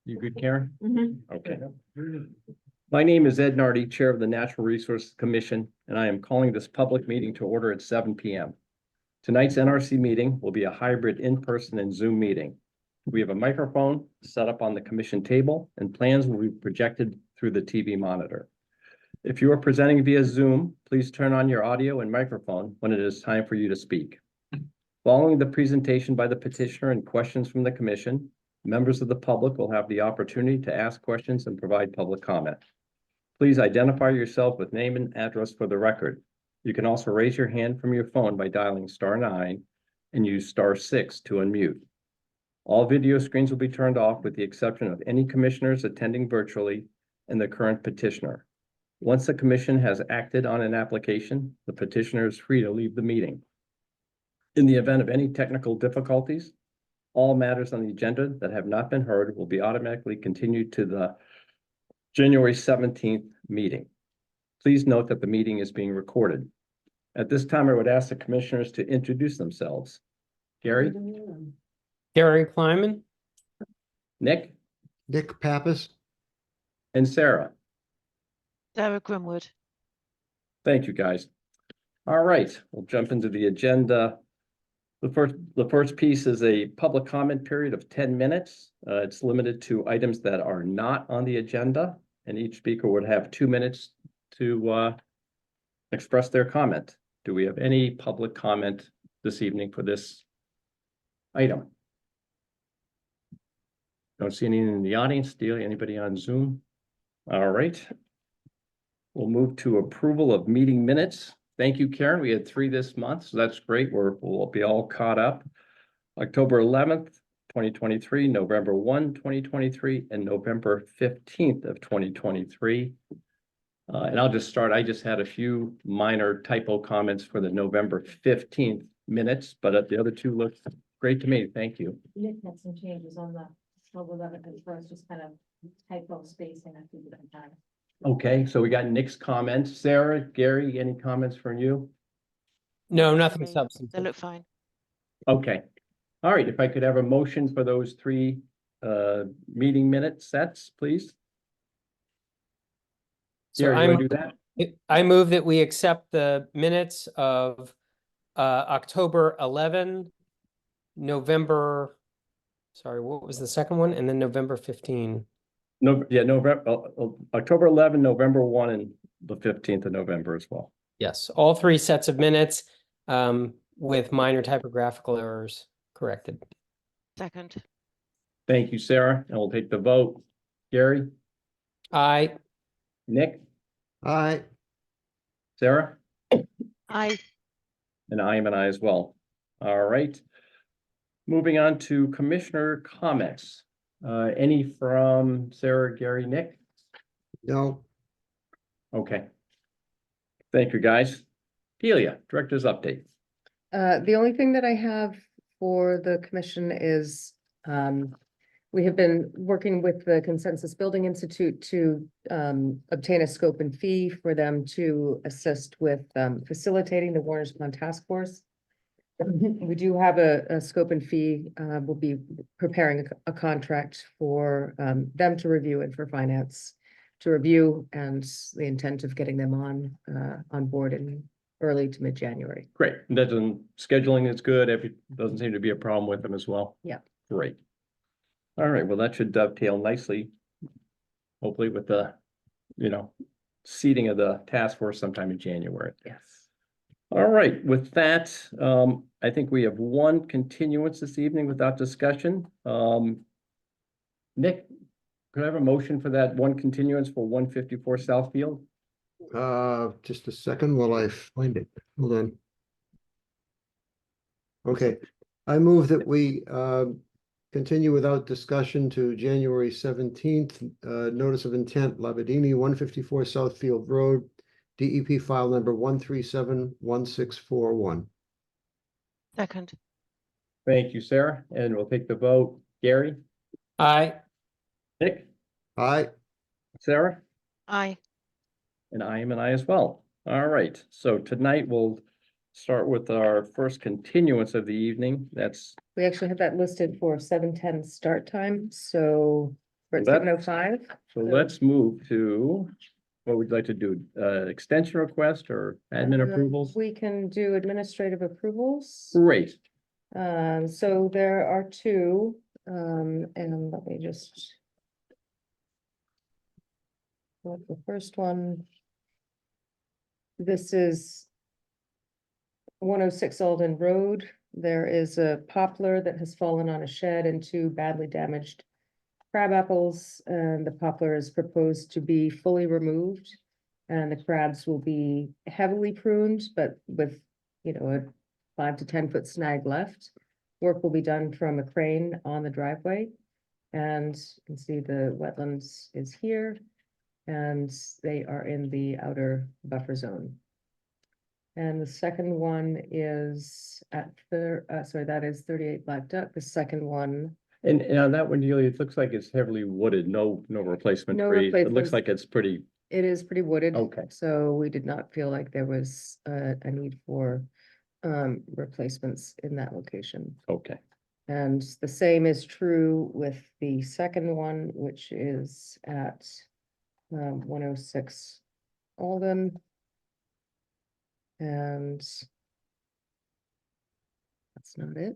You good, Karen? Mm-hmm. Okay. My name is Ed Nardi, Chair of the Natural Resources Commission, and I am calling this public meeting to order at 7 p.m. Tonight's NRC meeting will be a hybrid in-person and Zoom meeting. We have a microphone set up on the commission table, and plans will be projected through the TV monitor. If you are presenting via Zoom, please turn on your audio and microphone when it is time for you to speak. Following the presentation by the petitioner and questions from the commission, members of the public will have the opportunity to ask questions and provide public comment. Please identify yourself with name and address for the record. You can also raise your hand from your phone by dialing *9 and use *6 to unmute. All video screens will be turned off with the exception of any commissioners attending virtually and the current petitioner. Once the commission has acted on an application, the petitioner is free to leave the meeting. In the event of any technical difficulties, all matters on the agenda that have not been heard will be automatically continued to the January 17th meeting. Please note that the meeting is being recorded. At this time, I would ask the commissioners to introduce themselves. Gary? Gary Kleiman. Nick? Nick Pappas. And Sarah? Sarah Grimwood. Thank you, guys. All right, we'll jump into the agenda. The first piece is a public comment period of 10 minutes. It's limited to items that are not on the agenda, and each speaker would have 2 minutes to express their comment. Do we have any public comment this evening for this item? Don't see anyone in the audience. Steele, anybody on Zoom? All right. We'll move to approval of meeting minutes. Thank you, Karen. We had 3 this month, so that's great. We'll be all caught up. October 11th, 2023, November 1, 2023, and November 15th of 2023. And I'll just start. I just had a few minor typo comments for the November 15th minutes, but the other 2 look great to me. Thank you. Nick had some changes on the October 11th as far as just kind of typo spacing a few different times. Okay, so we got Nick's comments. Sarah, Gary, any comments from you? No, nothing They substantive. look fine. Okay. All right, if I could have a motion for those 3 meeting minute sets, please. So Gary, you wanna do that? I move that we accept the minutes of October 11, November, sorry, what was the second one? And then November 15. No, yeah, November, October 11, November 1, and the 15th of November as well. Yes, all 3 sets of minutes with minor typographical errors corrected. Second. Thank you, Sarah, and we'll take the vote. Gary, Aye. Nick, Aye. Sarah, Aye. and I am an I as well. All right. Moving on to commissioner comments. Any from Sarah, Gary, Nick? No. Okay. Thank you, guys. Delia, director's update. The only thing that I have for the commission is, we have been working with the Consensus Building Institute to obtain a scope and fee for them to assist with facilitating the Warner's Pond Task Force. We do have a scope and fee. We'll be preparing a contract for them to review and for finance to review, and the intent of getting them on board in early to mid-January. Great. Scheduling is good. Doesn't seem to be a problem with them as well. Yeah. Great. All right. Well, that should dovetail nicely. Hopefully with the, seating of the task force sometime in January. Yes. All right. With that, I think we have 1 continuance this evening without discussion. Nick, could I have a motion for that 1 continuance for 154 Southfield? Just a second while I find it. Hold on. Okay, I move that we continue without discussion to January 17th. Notice of intent, Labadini, 154 Southfield Road, DEP file number 1371641. Second. Thank you, Sarah. And we'll take the vote. Gary, Aye. Nick, Aye. Sarah? Aye. And I am an I as well. All right, so tonight we'll start with our first continuance of the evening. That's We actually have that listed for 7:10 start time, so We're at That- 7:05. So let's move to, what would you like to do? Extension request or admin approvals? We can do administrative approvals. Great. So there are two, and let me just. What the first one? This is 106 Alden Road. There is a poplar that has fallen on a shed and two badly damaged crab apples, and the poplar is proposed to be fully removed. And the crabs will be heavily pruned, but with, a 5 to 10 foot snag left. Work will be done from a crane on the driveway. And you can see the wetlands is here. And they are in the outer buffer zone. And the second one is at that is 38 Black Duck. The second one, And on that one, Julie, it looks like it's heavily wooded, no replacement No trees. It looks replacements. like it's pretty, it is pretty wooded. Okay. So we did not feel like there was a need for replacements in that location. okay. And the same is true with the second one, which is at 106 Alden. And that's not it.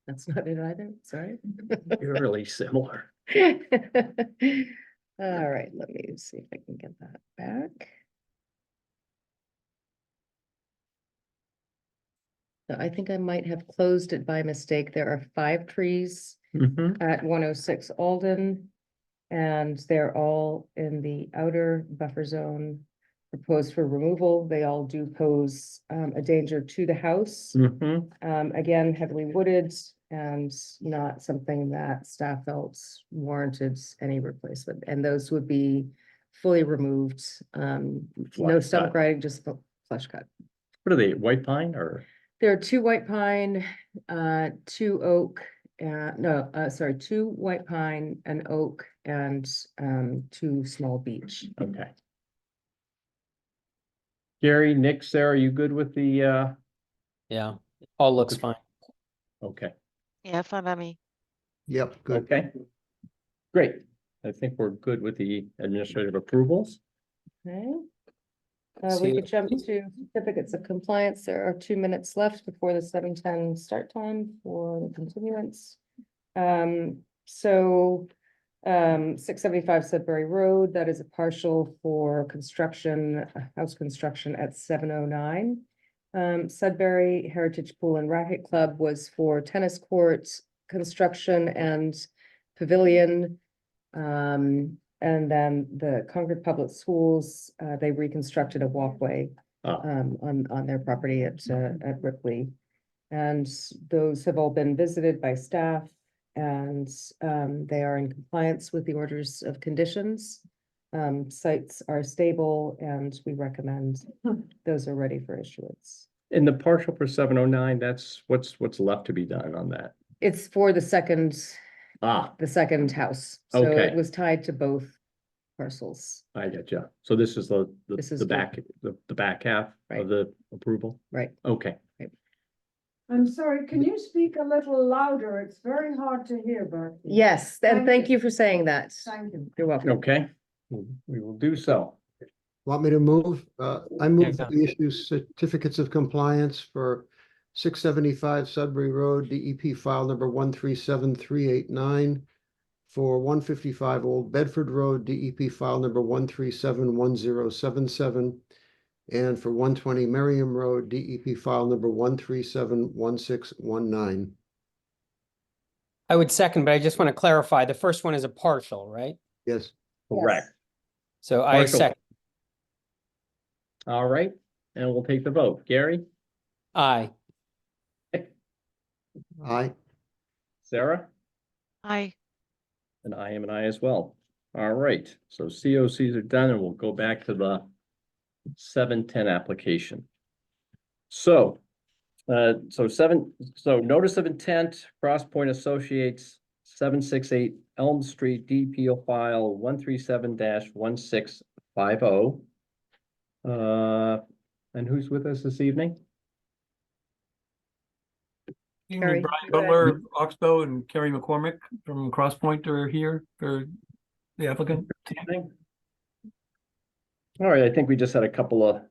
That's not it either, sorry. You're really similar. All right, let me see if I can get that back. So I think I might have closed it by mistake. There are 5 trees Mhm. at 106 Alden. And they're all in the outer buffer zone proposed for removal. They all do pose a danger to the house. Mhm. Again, heavily wooded and not something that staff felt warranted any replacement. And those would be fully removed. No Flush stump cut. grinding, just flush cut. What are they, white pine or? There are 2 white pine, 2 oak, sorry, 2 white pine, an oak, and 2 small beech. Okay. Gary, Nick, Sarah, are you good with the, Yeah, all looks fine. okay, Yeah, fine by me. Yep, good. okay. Great. I think we're good with the administrative approvals. Okay. See We you. could jump to certificates of compliance. There are 2 minutes left before the 7:10 start time for the continuance. So 675 Sudbury Road, that is a partial for construction, house construction at 709. Sudbury Heritage Pool and Racket Club was for tennis courts, construction and pavilion. And then the Concord Public Schools, they reconstructed a walkway Ah. on their property at Ripley. And those have all been visited by staff and they are in compliance with the orders of conditions. Sites are stable and we recommend those are ready for issuance. In the partial for 709, that's what's left to be done on that. It's for the second house. So Okay. it was tied to both parcels, I get you. So this is the This is the the- back, the back half Right. of the approval? right? Okay. I'm sorry, can you speak a little louder? It's very hard to hear, Bertie. Yes, and Thank thank you. you for saying that. Thank you. You're welcome. Okay, we will do so. Want me to move? I move Yeah. that we issue certificates of compliance for 675 Sudbury Road, DEP file number 137389. For 155 Old Bedford Road, DEP file number 1371077. And for 120 Merriam Road, DEP file number 1371619. I would second, but I just want to clarify, the first one is a partial, right? Yes, Correct. So I Partial. second, All right, and we'll take the vote. Gary, aye. aye. Sarah, Aye. and I am an I as well. All right, so COCs are done and we'll go back to the 710 application. So, notice of intent, Crosspoint Associates, 768 Elm Street, DPO file 137-1650. And who's with us this evening? Carrie, Brian go ahead. Butler, Oxbow, and Kerry McCormick from Crosspoint are here for the applicant. Evening. All right, I think we just had a couple of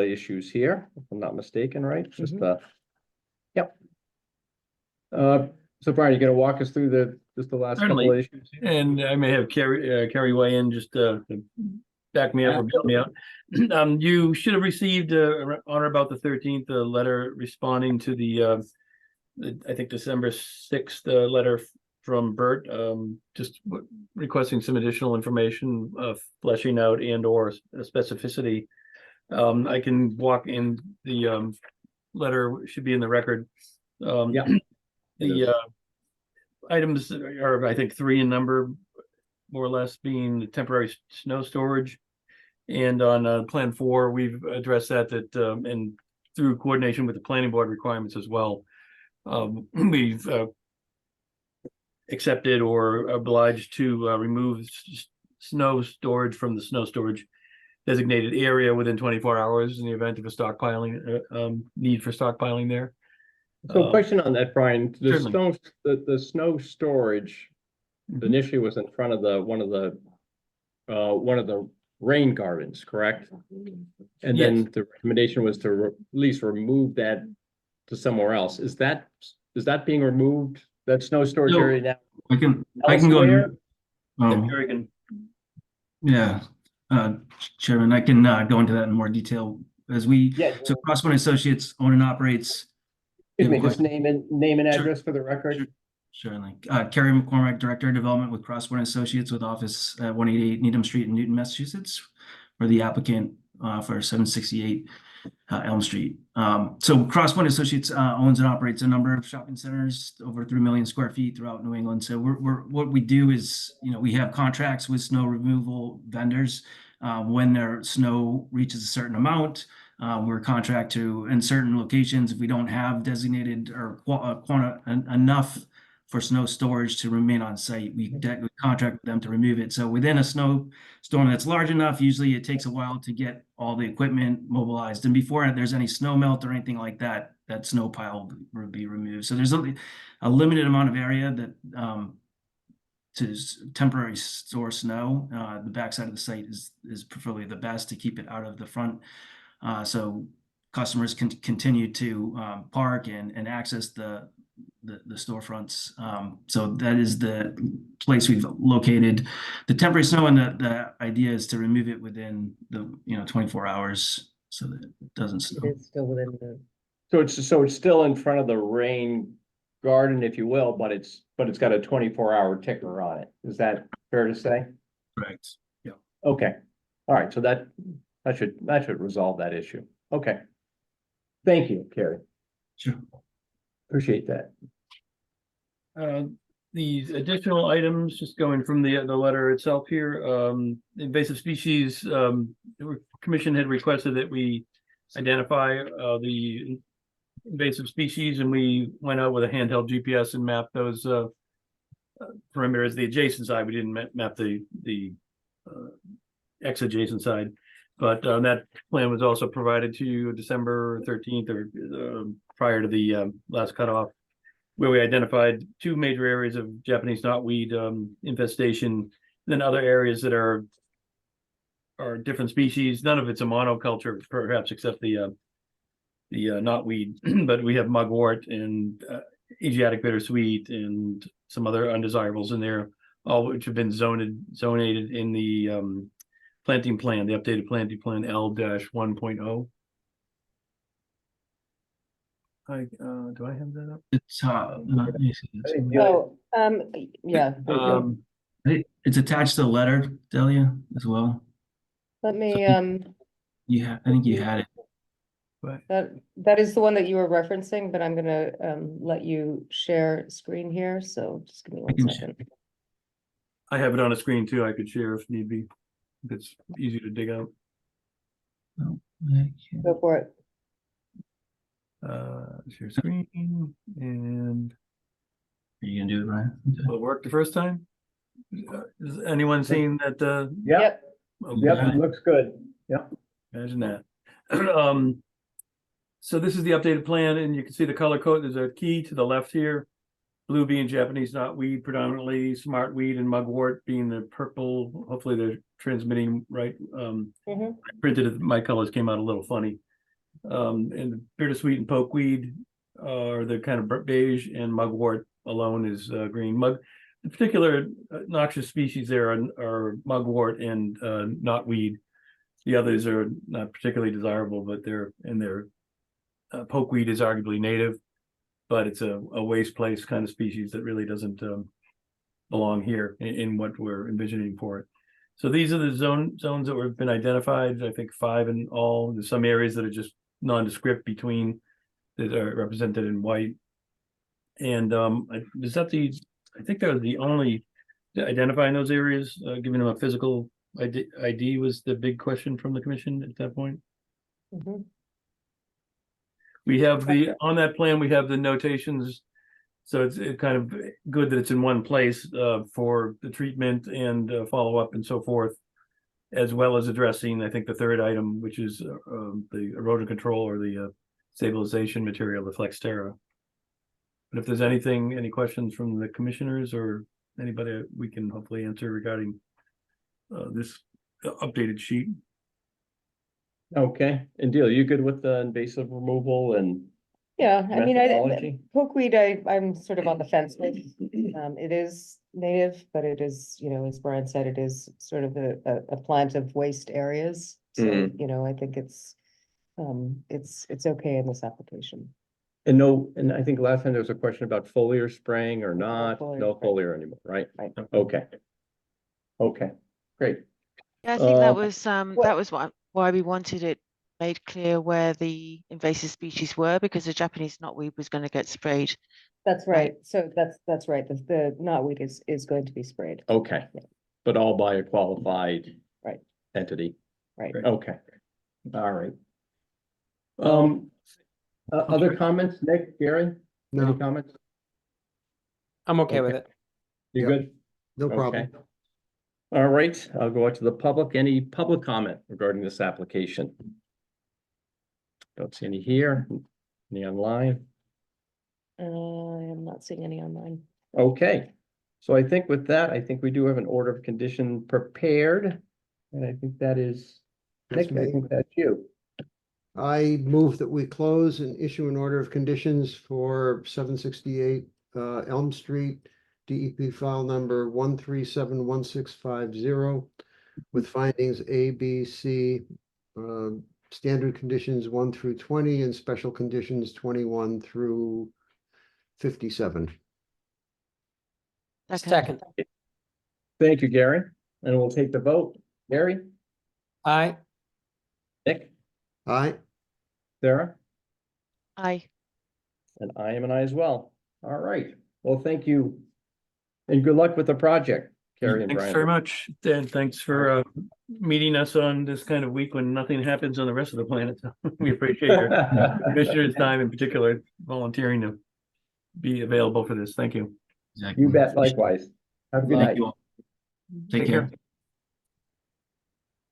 issues here, if I'm not mistaken, right? Just yep. So Brian, you gonna walk us through the last couple of Certainly. issues here? And I may have Kerry weigh in just to back me up or bail me out. You should have received on or about the 13th, a letter responding to the I think December 6th letter from Bert, just requesting some additional information, fleshing out and or specificity. I can walk in the letter, should be in the record. Yeah. The items are, I think, 3 in number, more or less, being the temporary snow storage. And on Plan 4, we've addressed that and through coordination with the planning board requirements as well. We've accepted or obliged to remove snow storage from the snow storage designated area within 24 hours in the event of a stockpiling, need for stockpiling there. So question on that, Brian, the Certainly. snow storage Mhm. initially was in front of one of the rain gardens, correct? And then Yes. the recommendation was to at least remove that to somewhere else. Is that being removed, that snow storage No. area now? I can go. Elsewhere? Kerry can- Yeah, Chairman, I can go into that in more detail as we, Yeah. so Crosspoint Associates own and operates. Excuse me, Yeah, just name and Sure. address for the record. Certainly. Kerry McCormick, Director of Development with Crosspoint Associates with office at 188 Needham Street in Newton, Massachusetts, for the applicant for 768 Elm Street. So Crosspoint Associates owns and operates a number of shopping centers, over 3 million square feet throughout New England. So what we do is, we have contracts with snow removal vendors. When their snow reaches a certain amount, we're contract to, in certain locations, if we don't have designated or enough for snow storage to remain on site, we contract with them to remove it. So within a snow storm that's large enough, usually it takes a while to get all the equipment mobilized. And before there's any snow melt or anything like that, that snow pile would be removed. So there's a limited amount of area that to temporarily store snow. The backside of the site is preferably the best to keep it out of the front. So customers can continue to park and access the storefronts. So that is the place we've located the temporary snow, and the idea is to remove it within the 24 hours so that it doesn't It snow. is still within the, So it's still in front of the rain garden, if you will, but it's got a 24-hour ticker on it. Is that fair to say? Correct. Yeah. Okay. All right. So that should resolve that issue. Okay. Thank you, Carrie. Sure. Appreciate that. These additional items, just going from the letter itself here, invasive species, the commission had requested that we identify the invasive species, and we went out with a handheld GPS and mapped those perimeters, the adjacent side. We didn't map the ex-adjacent side, but that plan was also provided to you December 13th or prior to the last cutoff, where we identified 2 major areas of Japanese knotweed infestation, then other areas that are different species. None of it's a monoculture, perhaps, except the knotweed, but we have mugwort and Asiatic bittersweet and some other undesirables in there, all which have been zonated in the planting plan, the updated planting plan L-1.0. Do I have that up? It's let me see this. oh, yeah, It's attached to the letter, Delia, as well. let me, I think you had it. that is the one that you were referencing, but I'm gonna, let you share screen here, so just give me one can second. I have it on a screen too. I could share if need be. It's easy to dig out. No, I can't. Go for it. Share screen, and Are you gonna do it, Brian? Okay. will it work the first time? Has anyone seen that? Yep. Yep, Okay. Yep. It looks good. Yep. Okay. Imagine that. So this is the updated plan, and you can see the color code. There's a key to the left here. Blue being Japanese knotweed predominantly, smartweed and mugwort being the purple. Hopefully they're transmitting right. Mhm. I printed it, my colors came out a little funny. And the bittersweet and pokeweed are the kind of beige, and mugwort alone is green. The particular noxious species there are mugwort and knotweed. The others are not particularly desirable, but pokeweed is arguably native, but it's a waste place kind of species that really doesn't belong here in what we're envisioning for it. So these are the zones that have been identified, I think 5 in all. There's some areas that are just nondescript between that are represented in white. And is that I think that was the only identifying those areas, giving them a physical ID was the big question from the commission at that point. Mhm. We have on that plan, we have the notations. So it's kind of good that it's in one place for the treatment and follow-up and so forth, as well as addressing, I think, the third item, which is the erosion control or the stabilization material, the Flexterra. But if there's any questions from the commissioners or anybody, we can hopefully answer regarding this updated sheet. Okay, and Deal, you good with the invasive removal and Yeah, I mean, methodology? pokeweed, I'm sort of on the fence with. It is native, but it is, as Brian said, it is sort of a plant of waste areas. So, I think it's okay in this application. And I think last time there was a question about foliar spraying or not, foliar no spraying. foliar anymore, right? Right. Okay. Okay, great. Yeah, I think that Um, was why we wanted it made clear where the invasive species were, because the Japanese knotweed was going to get sprayed. That's right. So that's right. The knotweed is going to be sprayed. Okay, Yeah. but all by a qualified Right. entity. Right. Okay, all right. Other comments, Nick, Gary? Any No, comments? I'm okay with Okay. it. You Yep. good? no problem. Okay. All right, I'll go out to the public. Any public comment regarding this application? Don't see any here, any online. I am not seeing any online. Okay, so I think with that, I think we do have an order of condition prepared. And I think that is, That's Nick, I me. think that's you. I move that we close and issue an order of conditions for 768 Elm Street, DEP file number 1371650, with findings A, B, C, standard conditions 1 through 20, and special conditions 21 through 57. Second, Thank you, Gary. And we'll take the vote. Gary, aye. Nick, Aye. Sarah, Aye. and I am an I as well. All right. Well, thank you. And good luck with the project, Carrie and Thanks Brian. very much, and thanks for meeting us on this kind of week when nothing happens on the rest of the planet. We appreciate your commissioner's time, in particular, volunteering to be available for this. Thank you. Exactly. You bet, likewise. Have a good Thank night. you all. Take care.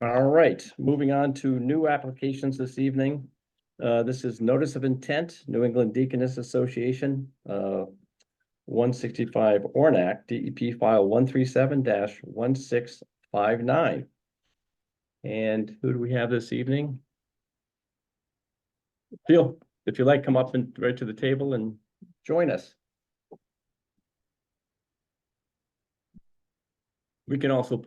All right, moving on to new applications this evening. This is notice of intent, New England Deaconess Association, 165 Ornac, DEP file 137-1659. And who do we have this evening? Phil, if you like, come up and right to the table and join us. We can also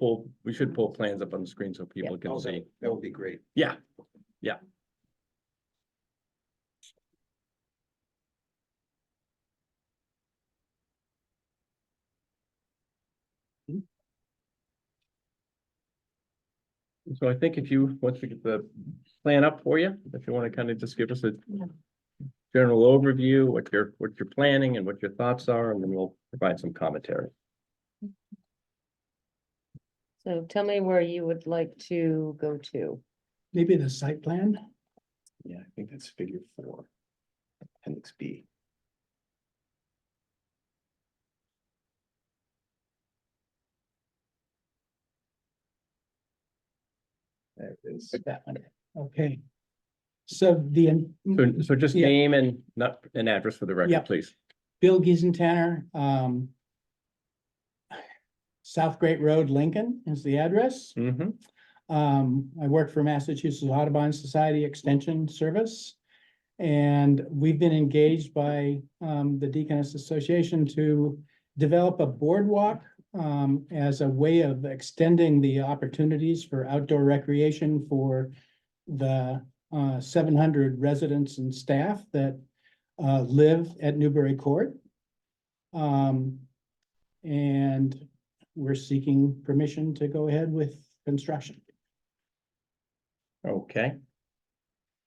we should pull plans up on the screen so people can see. That would be great. Yeah, yeah. So I think once we get the plan up for you, if you want to kind of just give us a general overview, what you're planning and what your thoughts are, and then we'll provide some commentary. So tell me where you would like to go to. Maybe the site plan? Yeah, I think that's figure 4, appendix B. There it is. That one. Okay. So So just Yeah. name and not an address for the Yeah. record, please. Bill Giesentanner, South Great Road, Lincoln is the address. Mm-hmm. I work for Massachusetts Audubon Society Extension Service. And we've been engaged by the Deaconess Association to develop a boardwalk as a way of extending the opportunities for outdoor recreation for the 700 residents and staff that live at Newbury Court. And we're seeking permission to go ahead with construction. Okay,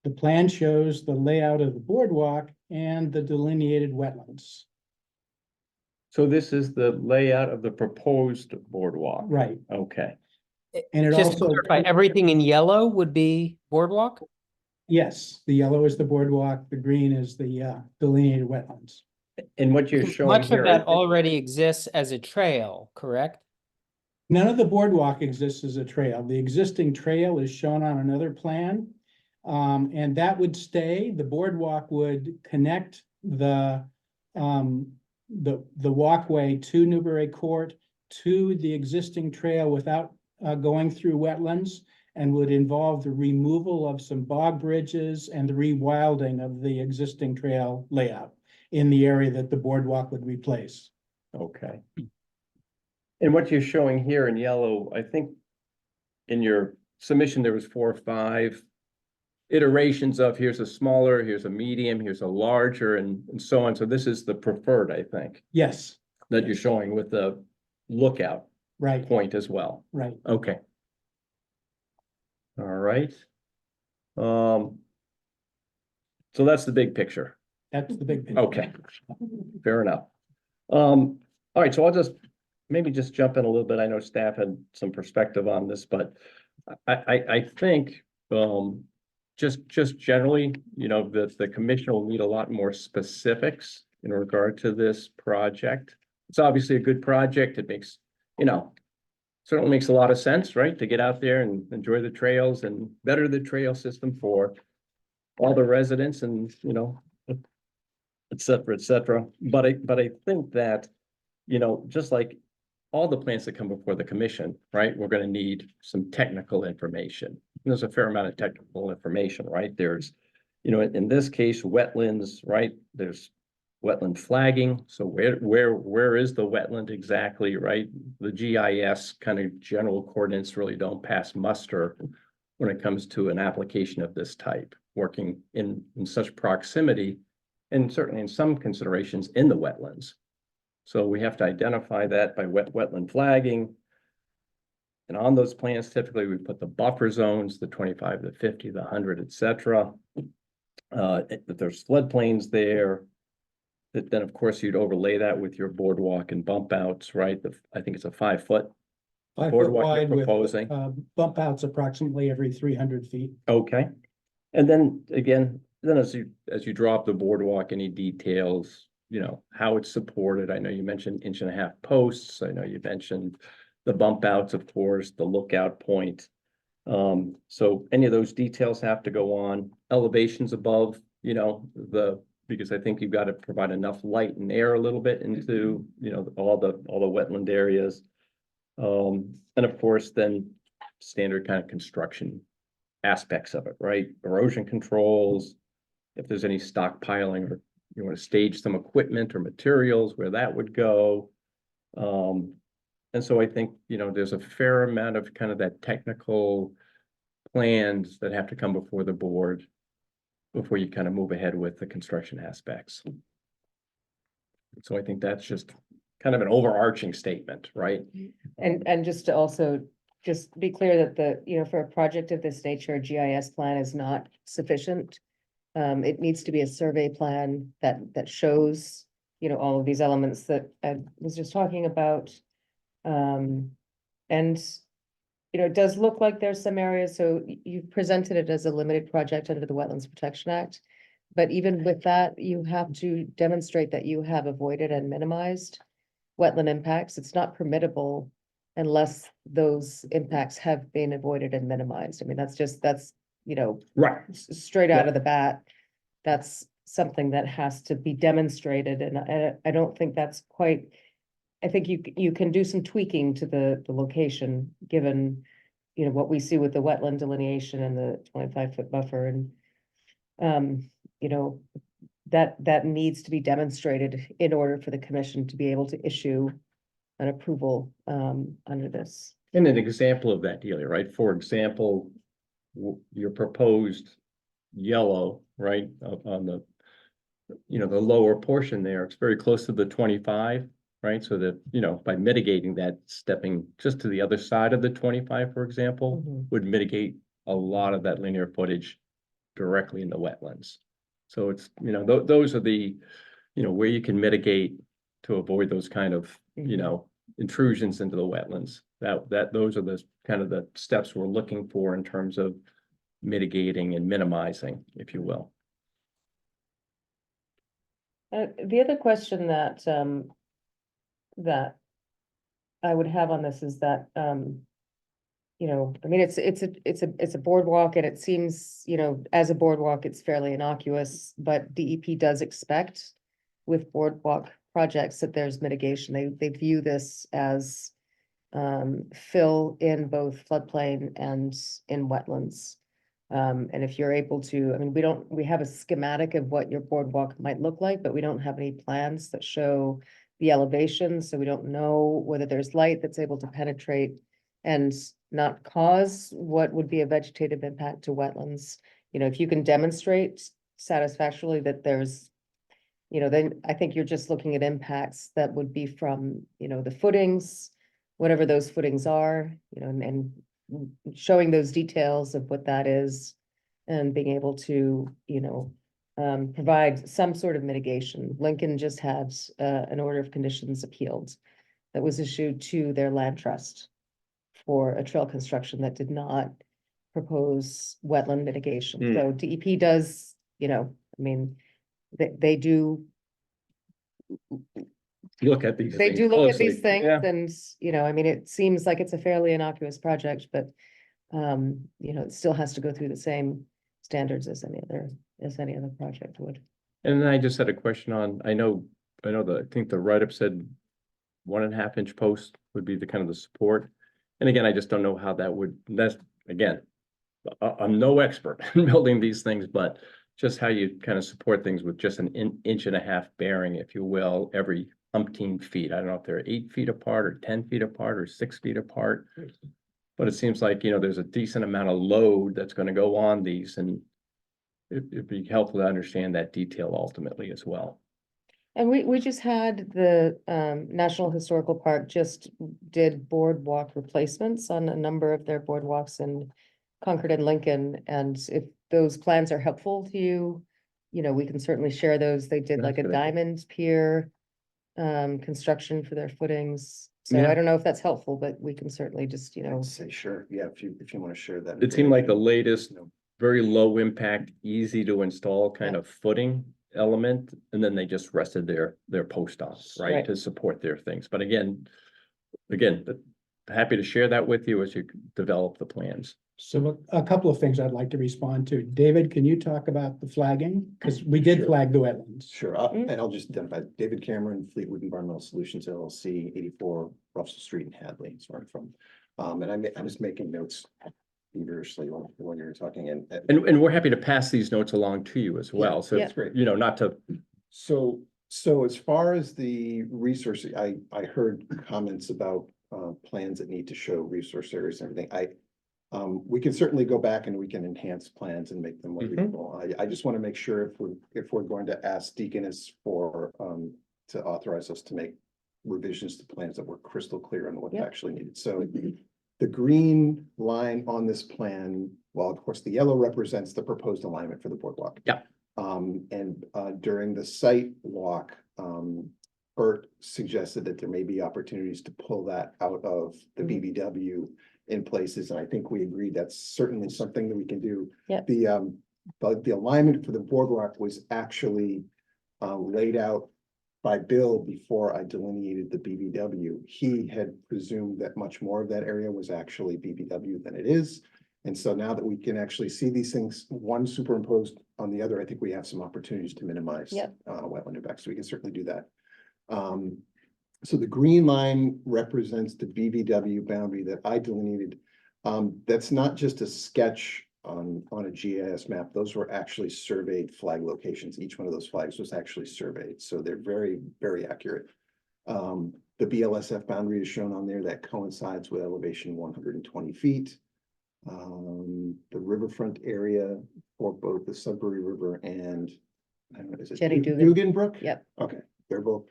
The plan shows the layout of the boardwalk and the delineated wetlands. so this is the layout of the proposed boardwalk. Right, Okay, and it Just to also, clarify, everything in yellow would be boardwalk? yes, the yellow is the boardwalk, the green is the delineated wetlands. and what you're Because showing much here. of that already exists as a trail, correct? None of the boardwalk exists as a trail. The existing trail is shown on another plan. And that would stay. The boardwalk would connect the walkway to Newbury Court to the existing trail without going through wetlands, and would involve the removal of some bog bridges and the rewilding of the existing trail layout in the area that the boardwalk would replace. Okay. And what you're showing here in yellow, I think in your submission, there was 4 or 5 iterations of here's a smaller, here's a medium, here's a larger, and so on. So this is the preferred, I think, Yes, that you're showing with the lookout right, point as well. right. Okay. All right. So that's the big picture. That's the big picture. Okay, fair enough. All right, so I'll just maybe just jump in a little bit. I know staff had some perspective on this, but I think just generally, you know, the commission will need a lot more specifics in regard to this project. It's obviously a good project. It makes, you know, certainly makes a lot of sense, right? To get out there and enjoy the trails and better the trail system for all the residents and, you know, et cetera, et cetera. But I think that, you know, just like all the plans that come before the commission, right, we're gonna need some technical information. And there's a fair amount of technical information, right? There's, you know, in this case, wetlands, right? There's wetland flagging. So where is the wetland exactly, right? The GIS kind of general coordinates really don't pass muster when it comes to an application of this type, working in such proximity, and certainly in some considerations in the wetlands. So we have to identify that by wetland flagging. And on those plans, typically we put the buffer zones, the 25, the 50, the 100, et cetera. That there's floodplains there. That then, of course, you'd overlay that with your boardwalk and bump outs, right? I think it's a 5-foot. 5 foot boardwalk you're wide with proposing. bump outs approximately every 300 feet. Okay. And then again, then as you drop the boardwalk, any details, you know, how it's supported. I know you mentioned 1.5 posts. I know you mentioned the bump outs, of course, the lookout point. So any of those details have to go on. Elevations above, you know, because I think you've got to provide enough light and air a little bit into, you know, all the wetland areas. And of course, then standard kind of construction aspects of it, right? Erosion controls, if there's any stockpiling or you want to stage some equipment or materials, where that would go. And so I think, you know, there's a fair amount of kind of that technical plans that have to come before the board before you kind of move ahead with the construction aspects. So I think that's just kind of an overarching statement, right? And just to also just be clear that you know, for a project of this nature, a GIS plan is not sufficient. It needs to be a survey plan that shows, you know, all of these elements that I was just talking about. And, you know, it does look like there's some areas, so you've presented it as a limited project under the Wetlands Protection Act. But even with that, you have to demonstrate that you have avoided and minimized wetland impacts. It's not permittable unless those impacts have been avoided and minimized. I mean, that's Right. straight out Yeah. of the bat. That's something that has to be demonstrated, and I don't think that's quite. I think you can do some tweaking to the location, given, what we see with the wetland delineation and the 25-foot buffer, and that needs to be demonstrated in order for the commission to be able to issue an approval under this. And an example of that, Delia, right? For example, your proposed yellow, right, on the, the lower portion there, it's very close to the 25, right? So that, by mitigating that, stepping just to the other side of the 25, for example, Mhm. would mitigate a lot of that linear footage directly in the wetlands. So it's, those are the, where you can mitigate to avoid those kind of, intrusions into the wetlands. Those are the kind of the steps we're looking for in terms of mitigating and minimizing, if you will. The other question that I would have on this is that, I mean, it's a boardwalk, and it seems, as a boardwalk, it's fairly innocuous, but DEP does expect with boardwalk projects that there's mitigation. They view this as fill in both floodplain and in wetlands. And if you're able to, I mean, we have a schematic of what your boardwalk might look like, but we don't have any plans that show the elevation, so we don't know whether there's light that's able to penetrate and not cause what would be a vegetative impact to wetlands. If you can demonstrate satisfactorily that there's, then I think you're just looking at impacts that would be from, the footings, whatever those footings are, and showing those details of what that is, and being able to, provide some sort of mitigation. Lincoln just had an order of conditions appealed that was issued to their land trust for a trail construction that did not propose wetland mitigation. Mm. So DEP does, I mean, they do. Look at these They things do look at closely. these things, Yeah. and, I mean, it seems like it's a fairly innocuous project, but, it still has to go through the same standards as any other project would. And then I just had a question on, I think the write-up said 1.5 inch post would be the kind of the support. And again, I just don't know how that's, again, I'm no expert in building these things, but just how you kind of support things with just an 1.5 inch bearing, if you will, every umpteen feet. I don't know if they're 8 feet apart or 10 feet apart or 6 feet apart. But it seems like, there's a decent amount of load that's going to go on these, and it'd be helpful to understand that detail ultimately as well. And we just had the National Historical Park just did boardwalk replacements on a number of their boardwalks in Concord and Lincoln. And if those plans are helpful to you, we can certainly share those. They did That's like a a good idea. diamond pier construction for their footings. So Yeah. I don't know if that's helpful, but we can certainly just, I'd say sure, yeah, if you want to share that. It seemed like the latest, You know, very low impact, easy to install kind of footing element, and then they just rested their post on, right, Right. to support their things. But again, happy to share that with you as you develop the plans. So a couple of things I'd like to respond to. David, can you talk about the flagging? Because we did Sure. flag the wetlands. Sure, and I'll just identify David Cameron, Fleetwood Environmental Solutions LLC, 84 Russell Street in Hadley, that's where I'm from. And I was making notes feverishly when you were talking, And we're happy to pass these notes along to you as well. So, Yeah. that's great. not to, So as far as the resource, I heard comments about plans that need to show resource areas and everything. We can certainly go back and we can enhance plans and make them more Mhm. readable. I just want to make sure if we're going to ask Deaconess for to authorize us to make revisions to plans that were crystal clear on what's Yep. actually needed. So the green line on this plan, well, of course, the yellow represents the proposed alignment for the boardwalk. Yeah. And during the site walk, Bert suggested that there may be opportunities to pull that out of the Mhm. BBW in places, and I think we agreed that's certainly something that we can do. Yep. But the alignment for the boardwalk was actually laid out by Bill before I delineated the BBW. He had presumed that much more of that area was actually BBW than it is. And so now that we can actually see these things, one superimposed on the other, I think we have some opportunities to minimize Yep. wetland impacts, so we can certainly do that. So the green line represents the BVW boundary that I delineated. That's not just a sketch on a GIS map. Those were actually surveyed flag locations. Each one of those flags was actually surveyed, so they're very, very accurate. The BLSF boundary is shown on there. That coincides with elevation 120 feet. The riverfront area for both the Sudbury River and, I don't know, is it Jetty Dugan. Dugan Brook? Yep. Okay, they're both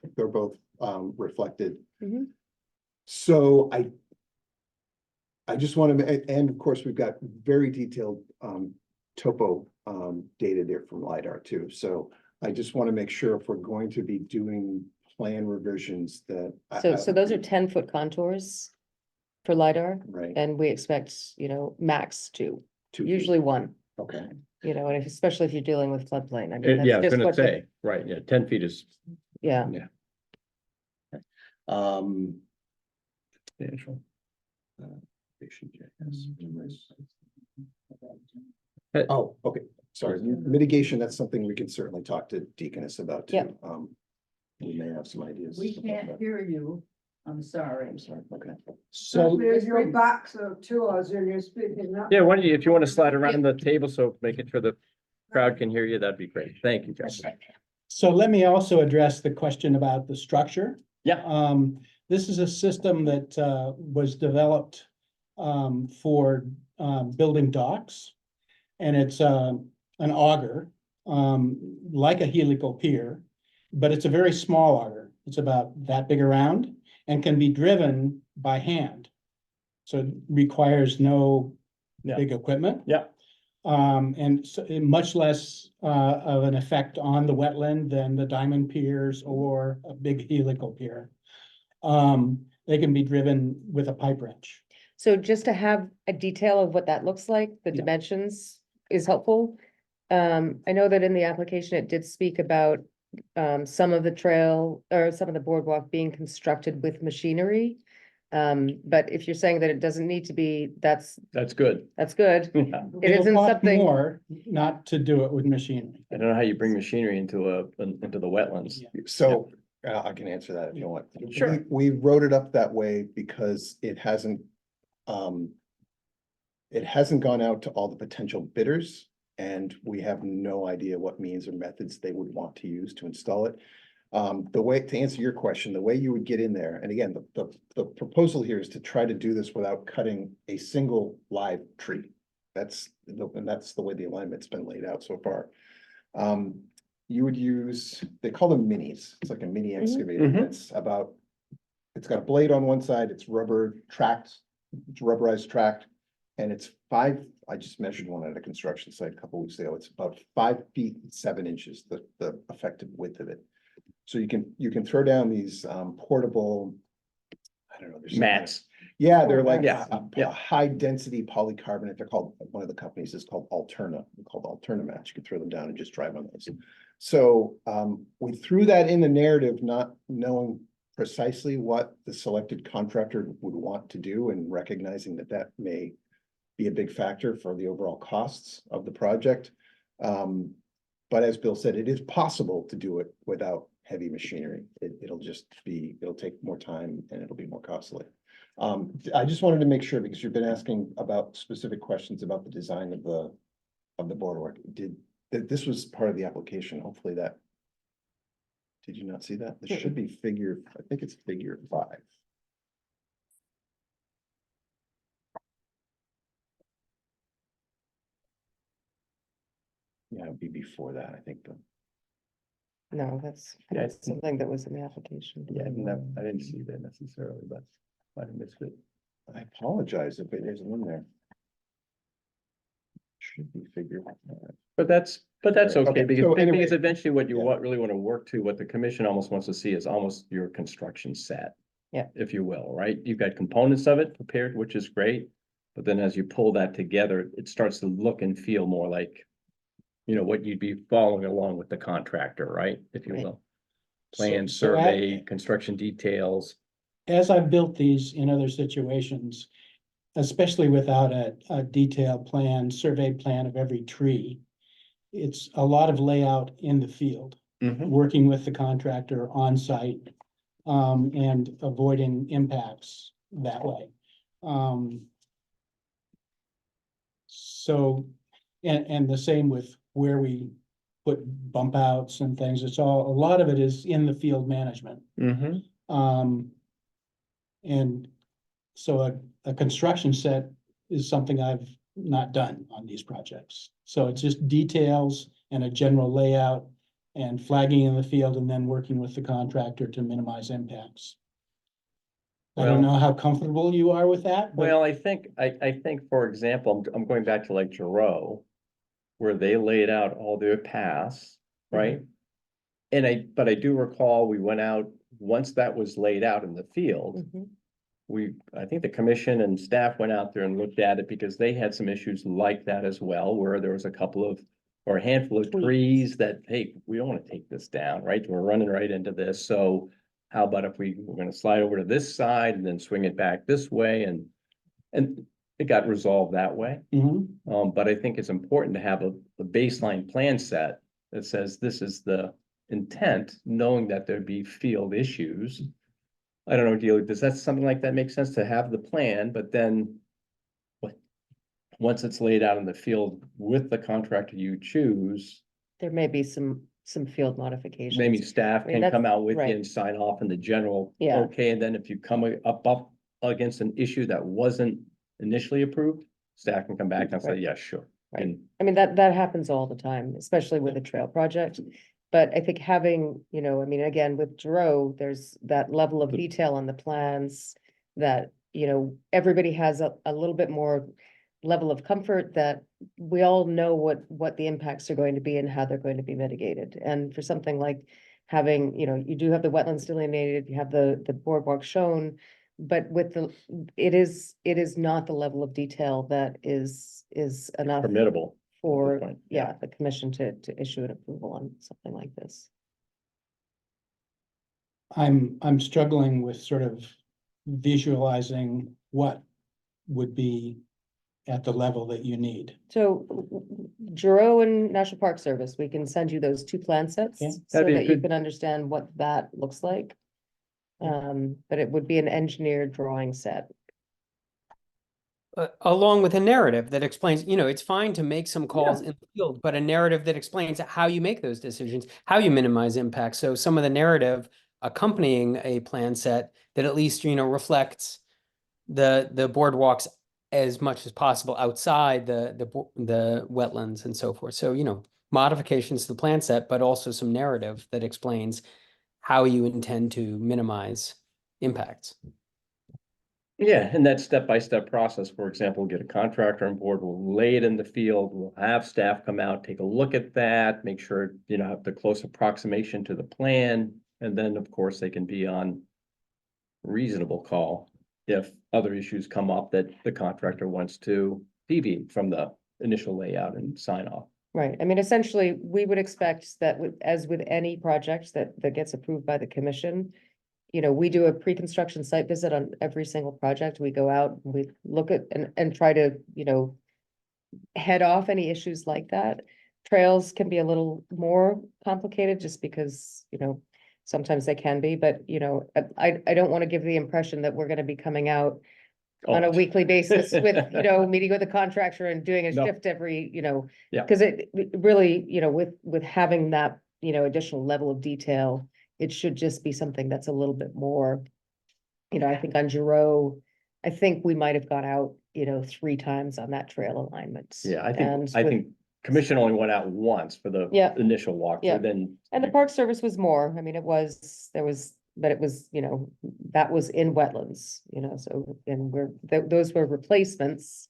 reflected. Mhm. So I just want to, and of course, we've got very detailed topo data there from LiDAR too. So I just want to make sure if we're going to be doing plan revisions that. So those are 10-foot contours for LiDAR, Right. and we expect, max two, 2 feet. usually one, Okay. and especially if you're dealing with floodplain. I mean, Yeah, I was that's just gonna what the- say, right, yeah, 10 feet is. Yeah, Substantial. Oh, okay, sorry, mitigation, that's something we can certainly talk to Deaconess about too. Yep. We may have some ideas. We about can't that. hear you. I'm sorry. I'm sorry, okay. So, There's your back to us and you're speaking up. Yeah, if you want to slide around the table, so making sure the crowd can hear you, that'd be great. Thank you, Justin. so let me also address the question about the structure. Yeah. This is a system that was developed for building docks. And it's an auger, like a helical pier, but it's a very small auger. It's about that big around and can be driven by hand. So it requires no Yeah. big equipment. Yeah. And so much less of an effect on the wetland than the diamond piers or a big helical pier. They can be driven with a pipe wrench. so just to have a detail of what that looks like, the Yeah. dimensions is helpful. I know that in the application, it did speak about some of the trail or some of the boardwalk being constructed with machinery. But if you're saying that it doesn't need to be, that's good. good. Yeah. It It'll isn't cost something, more not to do it with machinery. I don't know how you bring machinery into the wetlands. Yeah. So I can answer that if you want. Sure. We wrote it up that way because it hasn't gone out to all the potential bidders, and we have no idea what means or methods they would want to use to install it. The way, to answer your question, the way you would get in there, and again, the proposal here is to try to do this without cutting a single live tree. That's the way the alignment's been laid out so far. You would use, they call them minis. It's like a mini excavator. Mhm. It's got a blade on one side, it's rubber tracked, it's rubberized tracked, and it's I just measured one at a construction site a couple weeks ago. It's about 5 feet 7 inches, the effective width of it. So you can throw down these portable, I don't know. there's some kind of- Mats. Yeah, they're like Yeah, a high density polycarbonate. They're called, one of the companies is called Alterna. They're called Alterna mats. You can throw them down and just drive on those. So we threw that in the narrative, not knowing precisely what the selected contractor would want to do, and recognizing that that may be a big factor for the overall costs of the project. But as Bill said, it is possible to do it without heavy machinery. It'll take more time and it'll be more costly. I just wanted to make sure, because you've been asking about specific questions about the design of the boardwalk. This was part of the application, hopefully that. Did you not see that? This should be I think it's figure 5. Yeah, it'd be before that, I think. no, that's Yeah, I think- something that was in the application. Yeah, no, I didn't see that necessarily, but I missed it. I apologize if it isn't in there. Should be figure 5. But that's okay, Okay, because so the thing anyway, is eventually what you yeah. really want to work to, what the commission almost wants to see is almost your construction set. Yeah. If you will, right? You've got components of it prepared, which is great. But then as you pull that together, it starts to look and feel more like, what you'd be following along with the contractor, right? If you Right. will. Plan, So survey, construction details. as I've built these in other situations, especially without a detailed plan, survey plan of every tree. It's a lot of layout in the field, working with the contractor on site, and avoiding impacts that way. So, and the same with where we put bump outs and things. It's all, a lot of it is in the field management. And so a construction set is something I've not done on these projects. So it's just details and a general layout and flagging in the field and then working with the contractor to minimize impacts. I don't know how comfortable you are with that, but Well, I think, for example, I'm going back to like Giroux, where they laid out all their paths, right? And but I do recall we went out, once that was laid out in the field, I think the commission and staff went out there and looked at it because they had some issues like that as well, where there was a couple of, or a handful of trees that, hey, we don't want to take this down, right? We're running right into this, so how about if we're gonna slide over to this side and then swing it back this way, and it got resolved that way. But I think it's important to have a baseline plan set that says this is the intent, knowing that there'd be field issues. I don't know, Delia, does that, something like that make sense to have the plan, but then once it's laid out in the field with the contractor you choose, There may be some field modifications. maybe staff I mean, can come that's- out with you right. and sign off in the general. Yeah. Okay, and then if you come up against an issue that wasn't initially approved, staff can come back and say, Right. yeah, sure. Right. And I mean, that happens all the time, especially with a trail project. But I think having, you know, I mean, again, with Giroux, there's that level of detail on the plans that, you know, everybody has a little bit more level of comfort that we all know what the impacts are going to be and how they're going to be mitigated. And for something like having, you know, you do have the wetlands delineated, you have the boardwalk shown, but with it is not the level of detail that is enough formidable. for, point, yeah, the commission to issue an approval on something like this. I'm struggling with sort of visualizing what would be at the level that you need. So Giroux and National Park Service, we can send you those two plan sets Yeah. so That'd be that you good. can understand what that looks like. But it would be an engineered drawing set. Along with a narrative that explains, you know, it's fine to make some calls in the field, but a narrative that explains how you make those decisions, how you minimize impact. So some of the narrative accompanying a plan set that at least, you know, reflects the boardwalks as much as possible outside the wetlands and so forth. So, you know, modifications to the plan set, but also some narrative that explains how you intend to minimize impacts. Yeah, and that step-by-step process, for example, we'll get a contractor on board, we'll lay it in the field, we'll have staff come out, take a look at that, make sure, you know, have the close approximation to the plan, and then, of course, they can be on reasonable call if other issues come up that the contractor wants to deviate from the initial layout and sign off. Right, I mean, essentially, we would expect that as with any project that gets approved by the commission, you know, we do a pre-construction site visit on every single project. We go out, we look at and try to, you know, head off any issues like that. Trails can be a little more complicated just because, you know, sometimes they can be, but you know, I don't want to give the impression that we're gonna be coming out on a weekly basis with, you know, meeting with a contractor and doing a No. shift every, you know. Yeah. Cause it really, you know, with having that, you know, additional level of detail, it should just be something that's a little bit more, you know, I think on Giroux, I think we might have gone out, you know, 3 times on that trail alignment. Yeah, I And think with- commission only went out once for the Yeah. initial Yeah. walkthrough, then. And the Park Service was more, I mean, but it was, you know, that was in wetlands, you know, so, and those were replacements.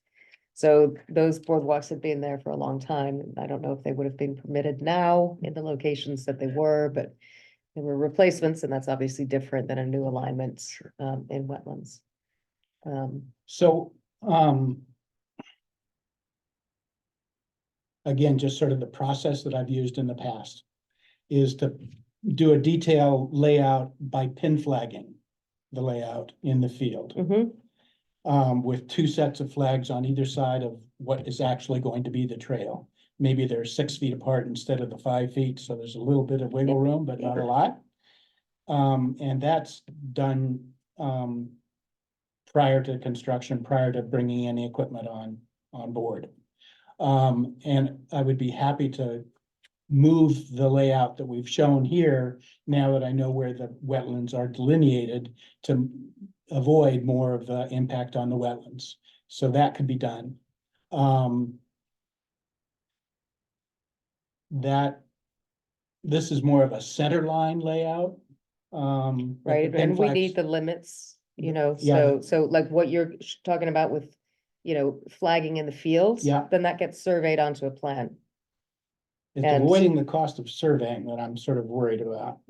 So those boardwalks had been there for a long time, and I don't know if they would have been permitted now in the locations that they were, but they were replacements, and that's obviously different than a new alignment, in wetlands. So, again, just sort of the process that I've used in the past is to do a detail layout by pin flagging the layout in the field. Mhm. with two sets of flags on either side of what is actually going to be the trail. Maybe they're 6 feet apart instead of the 5 feet, so there's a little bit of wiggle room, but not a lot. And that's done, prior to construction, prior to bringing any equipment on board. And I would be happy to move the layout that we've shown here, now that I know where the wetlands are delineated, to avoid more of the impact on the wetlands. So that could be done. This is more of a center line layout. With the Right, pin and we flags. need the limits, you know, Yeah. so like what you're talking about with, you know, flagging in the fields. Yeah. Then that gets surveyed onto a plan. It's and- avoiding the cost of surveying that I'm sort of worried about.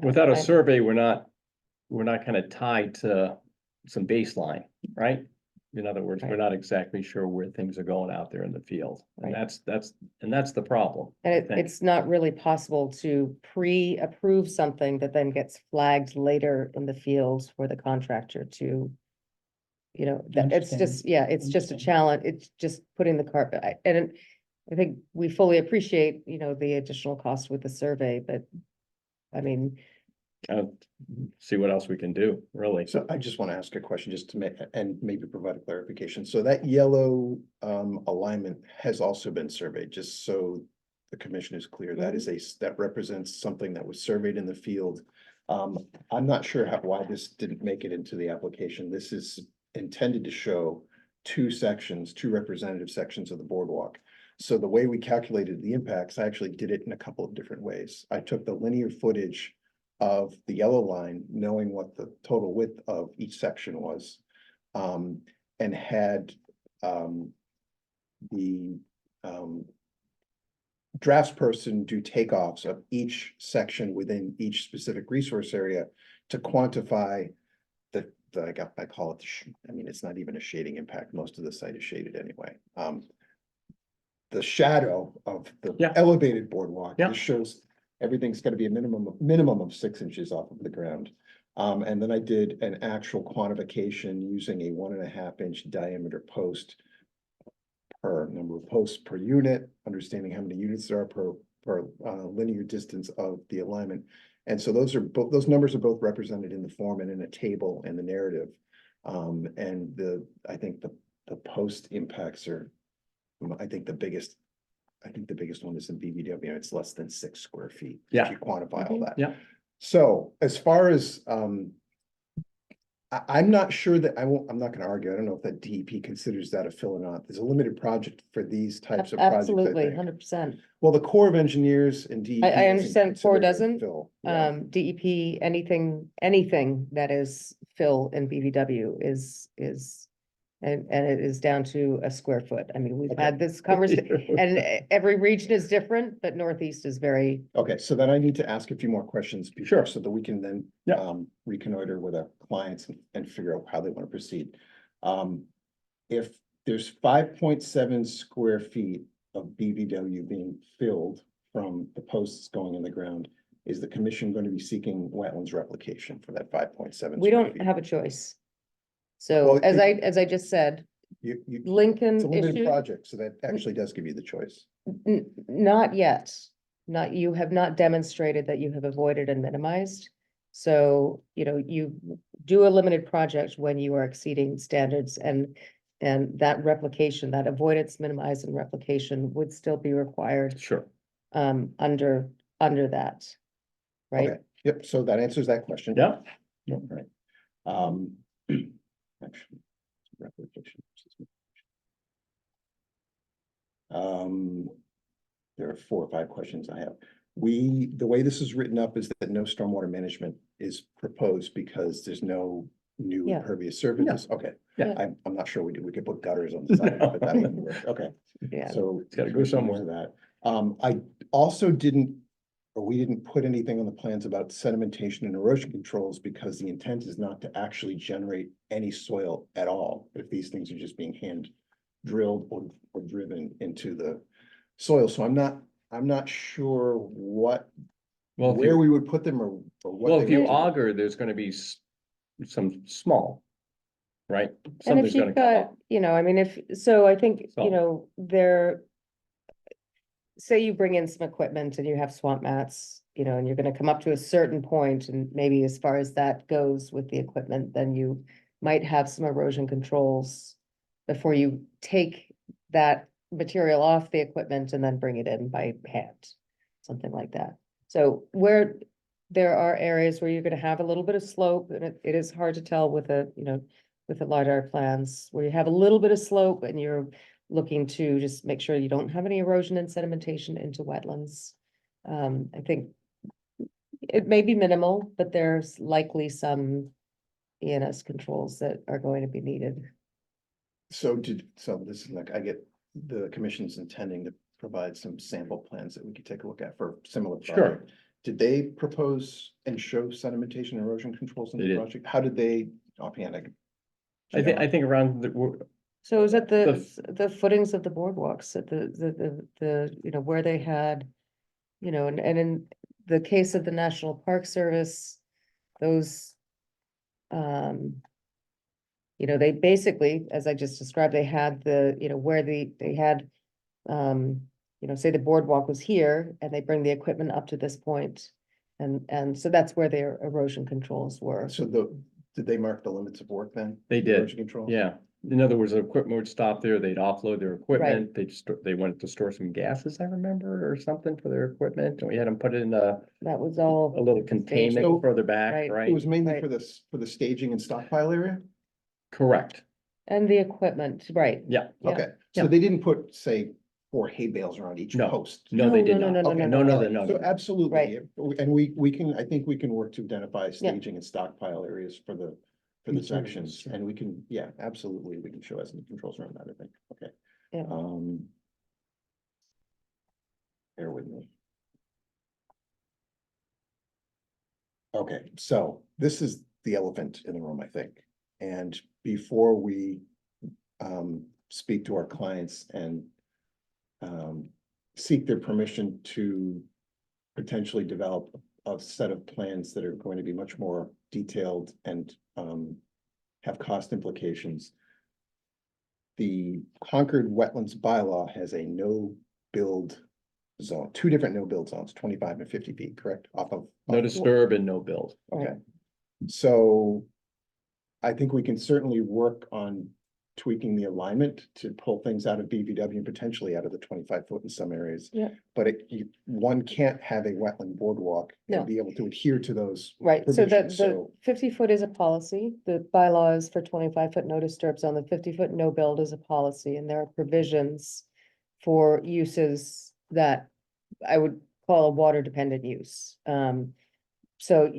Without a I- survey, we're not kind of tied to some baseline, right? In other words, we're Right. not exactly sure where things are going out there in the field. And Right. that's the problem. I And think. it's not really possible to pre-approve something that then gets flagged later in the field for the contractor to. You know, it's Understand. just, yeah, it's just a Understand. challenge. It's just putting the carpet, and I think we fully appreciate, you know, the additional cost with the survey, but. I mean, See what else we can do, really. So I just want to ask a question just to make, and maybe provide a clarification. So that yellow alignment has also been surveyed, just so the commission is clear. That is that represents something that was surveyed in the field. I'm not sure why this didn't make it into the application. This is intended to show two representative sections of the boardwalk. So the way we calculated the impacts, I actually did it in a couple of different ways. I took the linear footage of the yellow line, knowing what the total width of each section was. And had the draftsperson do takeoffs of each section within each specific resource area to quantify I call it, it's not even a shading impact. Most of the site is shaded anyway. The shadow of the Yeah. elevated boardwalk, Yeah. this shows everything's gonna be a minimum of 6 inches off of the ground. And then I did an actual quantification using a 1.5 inch diameter post per number of posts per unit, understanding how many units there are per linear distance of the alignment. And so those numbers are both represented in the form and in a table in the narrative. And I think the post impacts are, I think the biggest one is in BVW. It's less than 6 square feet. Yeah. If you quantify all that. Yeah. So as far as, I'm not sure that I'm not gonna argue. I don't know if that DEP considers that a fill or not. There's a limited project for these types of projects, I absolutely, think. 100%. Well, the Corps of Engineers and DEP. I think, understand Corps consider it a doesn't, fill. Yeah. DEP, anything that is fill in BVW is. And it is down to a square foot. I mean, we've Okay. had this conversation, and every region is different, but Northeast is very, Okay, so then I need to ask a few more questions before, Sure. so that we can then Yeah. reconnoiter with our clients and figure out how they want to proceed. If there's 5.7 square feet of BVW being filled from the posts going in the ground, is the commission going to be seeking wetlands replication for that 5.7? we don't have a choice. So Well, as I just said, You, Lincoln it's a limited issue, project, so that actually does give you the choice. Not yet. You have not demonstrated that you have avoided and minimized. So, you know, you do a limited project when you are exceeding standards, and that replication, that avoidance, minimize, and replication would still be required Sure. under that. Right? Okay, yep, so that answers that question. Yeah. Yep, right. Actually, replication. There are 4 or 5 questions I have. The way this is written up is that no stormwater management is proposed because there's no new Yeah. impervious surfaces. Okay. Yeah. I'm not sure we could put gutters on the side, but that wouldn't work. Okay. Yeah. So. It's gotta go somewhere. That. I also we didn't put anything on the plans about sedimentation and erosion controls because the intent is not to actually generate any soil at all. If these things are just being hand drilled or driven into the soil. So I'm not sure where we would put them or what. Well, they if you would do. auger, there's gonna be some small right? And if Something's gonna you've come got, up. you know, I mean, so I think, So- you know, say you bring in some equipment and you have swamp mats, you know, and you're gonna come up to a certain point, and maybe as far as that goes with the equipment, then you might have some erosion controls before you take that material off the equipment and then bring it in by hand, something like that. So where there are areas where you're gonna have a little bit of slope, and it is hard to tell with with the LiDAR plans, where you have a little bit of slope and you're looking to just make sure you don't have any erosion and sedimentation into wetlands. I think it may be minimal, but there's likely some ENS controls that are going to be needed. So this is like, I get the commission's intending to provide some sample plans that we could take a look at for similar Sure. project. Did they propose and show sedimentation erosion controls in They the did. project? How did they offhand? I think around the, So it was at The- the footings of the boardwalks, at you know, where they had, you know, and in the case of the National Park Service, those, you know, they basically, as I just described, they had you know, where they had, you know, say the boardwalk was here and they bring the equipment up to this point. And so that's where their erosion controls were. So did they mark the limits of work then? They did, Erosion control? yeah. In other words, the equipment would stop there, they'd offload their equipment, they wanted to store some gases, I remember, or something for their equipment, and we had them put it in a That was all. little containment So- further back, Right. right? It was mainly Right. for the staging and stockpile area? Correct, And the equipment, right. yeah. Yeah. Okay, Yeah. so they didn't put, say, 4 hay bales around each No. post? No, they did No, not. no, Okay, No, all no, right. no, So no. absolutely, Right. and we can, I think we can work to identify staging and stockpile areas for the Materials, sections, yeah. and we can, yeah, absolutely, we can show us some controls around that, I think, okay. Yeah. Bear with me. Okay, so this is the elephant in the room, I think, and before we speak to our clients and seek their permission to potentially develop a set of plans that are going to be much more detailed and have cost implications. The Concord Wetlands bylaw has a no build zone, 2 different no build zones, 25 and 50 feet, correct? No disturb and no build. Okay, so I think we can certainly work on tweaking the alignment to pull things out of BVW and potentially out of the 25-foot in some areas. Yeah. But one can't have a wetland boardwalk No. and be able to adhere to those. Right, so the provisions, so- 50-foot is a policy, the bylaws for 25-foot no disturb zone, the 50-foot no build is a policy, and there are provisions for uses that I would call a water dependent use. So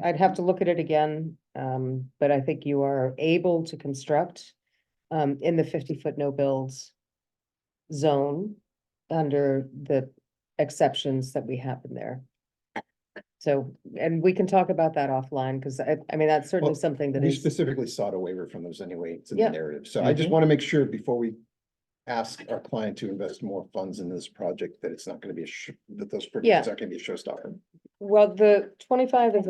I'd have to look at it again, but I think you are able to construct in the 50-foot no builds zone under the exceptions that we have in there. So, and we can talk about that offline, because I mean, that's certainly Well, something that We is, specifically sought a waiver from those anyway, it's in the Yeah. narrative, so I just Mhm. want to make sure before we ask our client to invest more funds in this project, that it's not going to be that those provisions aren't going to be a showstopper. well, the 25 is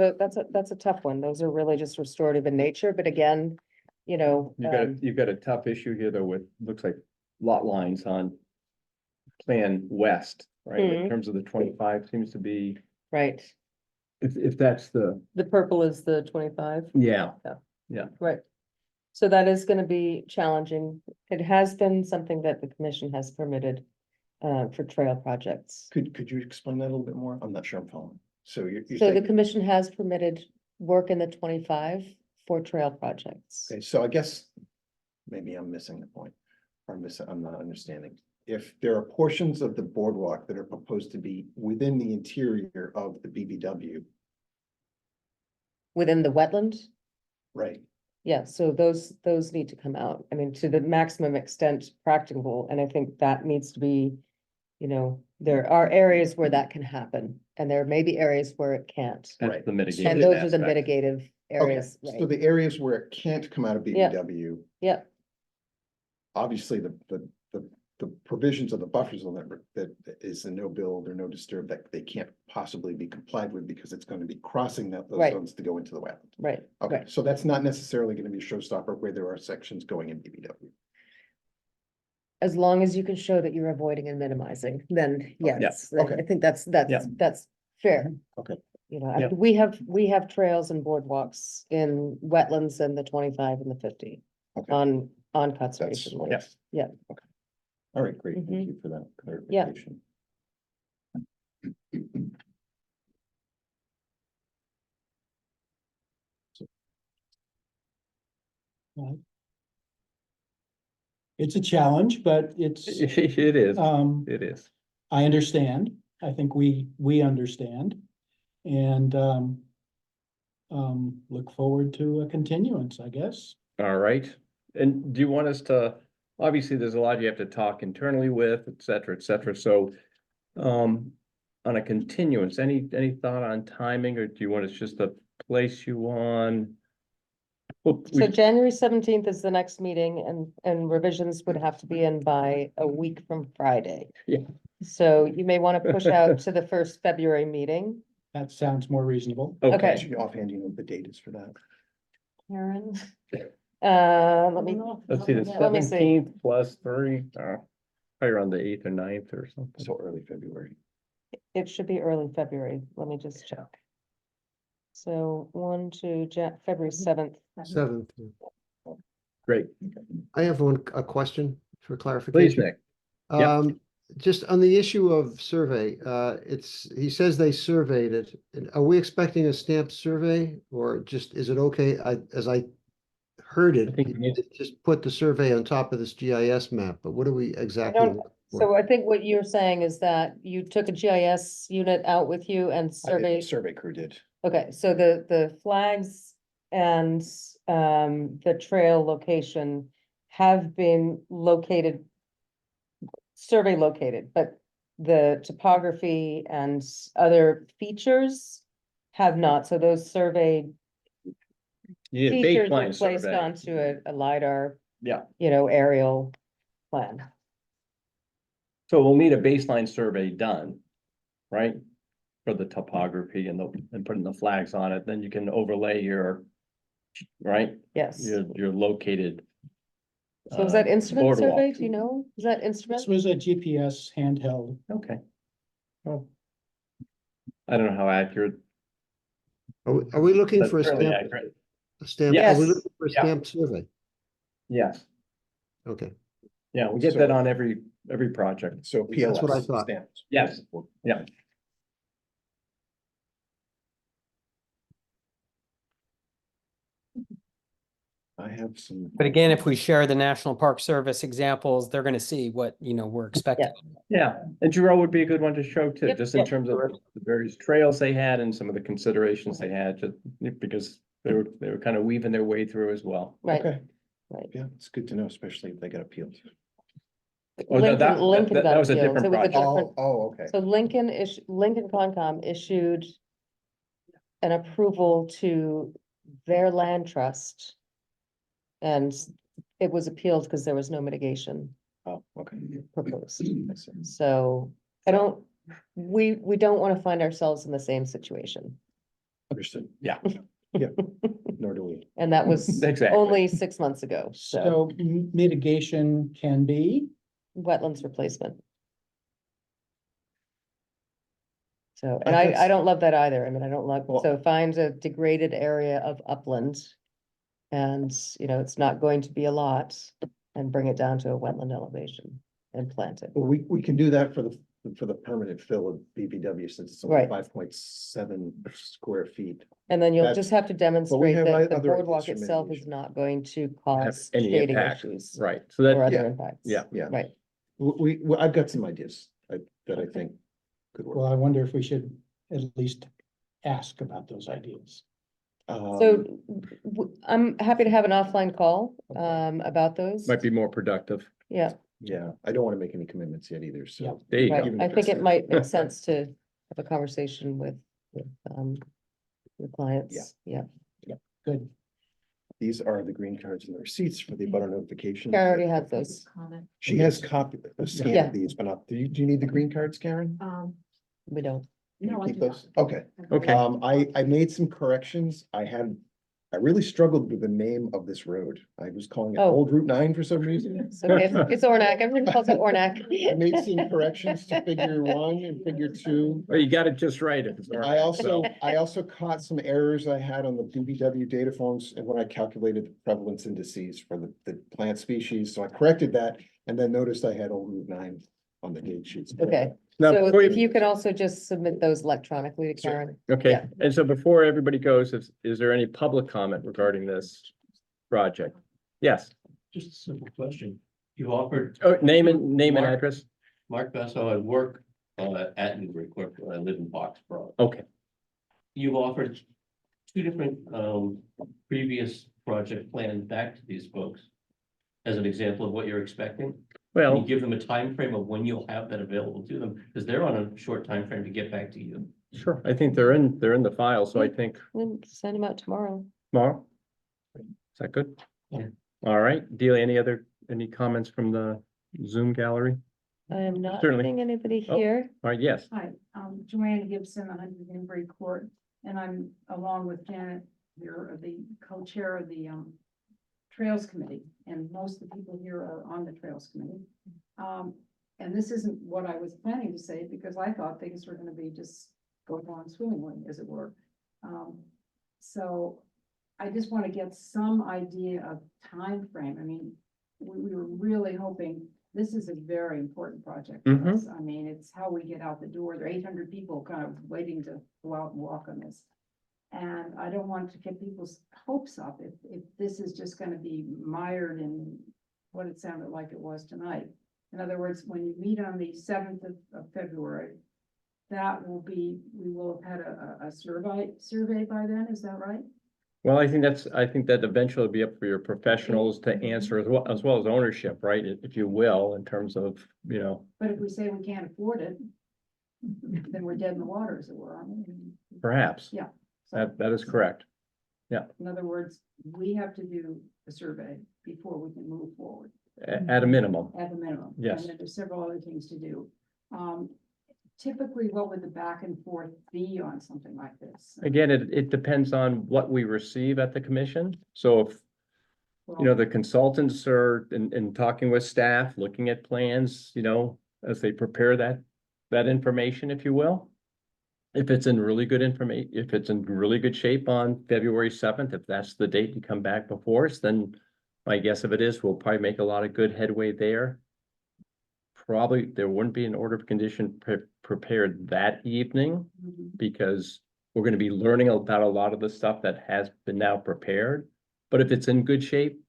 that's a tough one. Those are really just restorative in nature, but again, you know. You've got a tough issue here though with, looks like lot lines on Plan West, right? In Mhm. terms of the 25 seems to be, Right, if that's the, the purple is the 25. yeah. Right. So that is gonna be challenging. It has been something that the commission has permitted for trail projects. Could you explain that a little bit more? I'm not sure I'm following. So you're So the saying, commission has permitted work in the 25 for trail projects. okay, so I guess maybe I'm missing the point, or I'm not understanding. If there are portions of the boardwalk that are proposed to be within the interior of the BBW, Within the wetland, right? yeah, so those need to come out. I mean, to the maximum extent practicable, and I think that needs to be, you know, there are areas where that can happen, and there may be areas where it can't. That's Right. the And mitigation those are the aspect. mitigative Okay, areas, so right? the areas where it can't come out of Yeah. BBW, Yeah, obviously the provision provisions of the buffer zone that is a no build or no disturb that they can't possibly be complied with because it's going to be crossing those Right. zones to go into the wetland. Right, Okay, right. so that's not necessarily going to be a showstopper where there are sections going in BBW. As long as you can show that you're avoiding and minimizing, then yes, okay. I think that's Yeah. fair. Okay. You know, Yeah. we have trails and boardwalks in wetlands in the 25 and the 50 Okay. on That's, conservation land. Yes. Yeah. Okay. All right, great. Mhm. Thank you for that Yeah. clarification. It's a challenge, but it's, It is, it is. I understand. I think we understand. And, look forward to a continuance, I guess. All right. And do you want us to, obviously, there's a lot you have to talk internally with, et cetera, et cetera. So, on a continuance, any thought on timing, or do you want us just to place you on? Well, So January 17th is the next meeting and revisions would have to be in by a week from Friday. Yeah. So you may want to push out to the first February meeting. That sounds more reasonable. Okay, Actually, offhand, you know what the date is for that? Karen? Let me, let's see, the Let me see. 17th plus 3, probably around the 8th or 9th or something. So early February. it should be early February. Let me just check. So February 7th. 7th. Great. I have a question for Please, clarification. Nick. Yeah. Just on the issue of survey, he says they surveyed it. And are we expecting a stamped survey or just, is it okay? As I heard I it, think we need- just put the survey on top of this GIS map, but what are we exactly? looking for? So I think what you're saying is that you took a GIS unit out with you and surveyed. Survey crew did. Okay, so the flags and the trail location have been located. Survey located, but the topography and other features have not, so those surveyed Yeah, features were baseline placed survey. onto a LiDAR, Yeah, aerial plan. so we'll need a baseline survey done, right? For the topography and putting the flags on it, then you can overlay right? Yes. Your located. So is that instrument boardwalk. survey? Do you know? Is that instrument? This was a GPS handheld. Okay. Well, I don't know how accurate. Are we looking That's for a fairly stamp? accurate. A stamp? Yes. Are we looking for a Yeah. stamped survey? Yes, Okay. yeah, we get that So- on every project. So That's what I PLS thought. stamps. Yes, yeah. I have some. But again, if we share the National Park Service examples, they're gonna see what, we're expecting. Yeah, and Giroux would be a good one to show too, Yep, just in yep, terms of correct. the various trails they had and some of the considerations they had, just because they were kind of weaving their way through as well. Right, Okay, right. yeah, it's good to know, especially if they got appealed. Oh, Lincoln that got was a appealed. different It was a project. different- Okay. So Lincoln Concom issued an approval to their land trust. And it was appealed because there was no mitigation Oh, okay. proposed. I see. So we don't want to find ourselves in the same situation. Understood. Yeah. Yeah, nor do we. And that was Exactly. only 6 months ago, so So mitigation can be, wetlands replacement. So, and That's- I don't love that either. I mean, I don't love, Well- so find a degraded area of upland. And, it's not going to be a lot and bring it down to a wetland elevation and plant it. Well, we can do that for the permanent fill of BBW since it's only Right. 5.7 square feet. And then you'll That's- just have to demonstrate have that the other ideas boardwalk for itself is mitigation. not going to Have cause any shading impact, issues. right, so Or that, other yeah, impacts. yeah. Right. I've got some ideas that I think could well, work. I wonder if we should at least ask about those ideas. So I'm happy to have an offline call about those. might be more productive. Yeah, Yeah, I don't want to make any commitments yet either, Yeah. so. There you right. go. Even I if think it's- it might make sense to have a conversation with your clients. Yeah. Good. these are the green cards and the receipts for the butter notification. Karen already had those. Comment. She has copy, a scan Yeah. of these, but not, do you need the green cards, Karen? We don't. Can you No, I keep do not. those? Okay. Okay. I made some corrections. I really struggled with the name of this road. I was calling it Oh. Old Route 9 for some reason. It's okay. It's Ornac. Everyone calls it Ornac. I made some corrections to figure 1 and figure 2. Well, you got it just right. If it's I also caught some errors I had on the BBW data forms and when I calculated the prevalence indices for the plant species. So I corrected that and then noticed I had Old Route 9 on the date sheets. Okay. Now, So before if you could also just submit those electronically to Certainly. Karen. Okay, Yeah. and so before everybody goes, is there any public comment regarding this project? Yes, Just a simple question. You offered, oh, name and Mark. address. Mark Basso, I work at Newburyport, I live in Foxborough. Okay, You offered two different previous project plans back to these folks as an example of what you're expecting. Can you well, give them a time frame of when you'll have that available to them? Because they're on a short time frame to get back to you. sure, I think they're in the file, so I think We'll send them out tomorrow. tomorrow. Is that good? Yeah. All right, Delia, any comments from the Zoom gallery? I am not Certainly. seeing anybody Oh. here. All right, yes, Hi, Joanne Gibson, 100 Newbury Court, and I'm along with Janet, you're the co-chair of the Trails Committee, and most of the people here are on the Trails Committee. And this isn't what I was planning to say, because I thought things were gonna be just going on swimmingly, as it were. So I just want to get some idea of time frame. I mean, we were really hoping, this is a very important project for Mhm. us. I mean, it's how we get out the door. There are 800 people kind of waiting to go out and walk on this. And I don't want to get people's hopes up if this is just gonna be mired in what it sounded like it was tonight. In other words, when you meet on the 7th of February, that will be, we will have had a survey by then, is that right? well, I think that eventually will be up for your professionals to answer as well as ownership, right? If you will, in terms of, But if we say we can't afford it, then we're dead in the water, as it were. I mean, perhaps, Yeah. So, that is correct. in other words, we have to do a survey before we can move forward, At a minimum, at the minimum. Yes. And then there's several other things to do. Typically, what would the back and forth be on something like this? again, it depends on what we receive at the commission. So if, the consultants are in talking with staff, looking at plans, as they prepare that information, if you will. If it's in really good information, if it's in really good shape on February 7th, if that's the date you come back before us, then my guess of it is we'll probably make a lot of good headway there. Probably there wouldn't be an order of condition prepared that evening Mhm. because we're going to be learning about a lot of the stuff that has been now prepared. But if it's in good shape,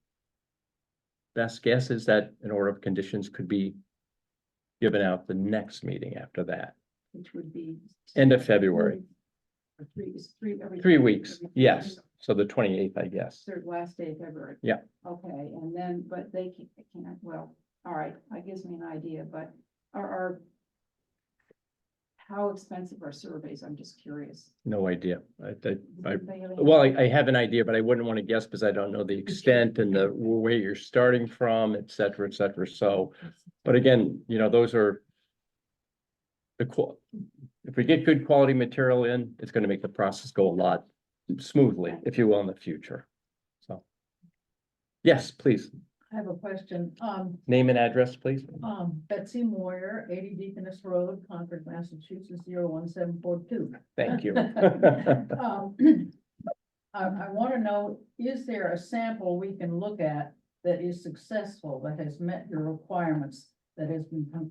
best guess is that an order of conditions could be given out the next meeting after that, Which would be. end of February. Or every 3 weeks, every 3 yes. weeks. So the 28th, I guess. Third last day of February. Yeah. Okay, and then, but they can't, well, all right, that gives me an idea, but are how expensive are surveys? I'm just curious. No idea. Does anybody have any Well, idea? I have an idea, but I wouldn't want to guess because I don't know the extent and the where you're starting from, et cetera, et cetera. So, but again, those are if we get good quality material in, it's going to make the process go a lot smoothly, if you will, in the future. So, yes, please. I have a question. Name and address, please. Betsy Moyer, 80 Deaconess Road, Concord, Massachusetts, 01742. Thank you. I want to know, is there a sample we can look at that is successful, that has met your requirements, that has been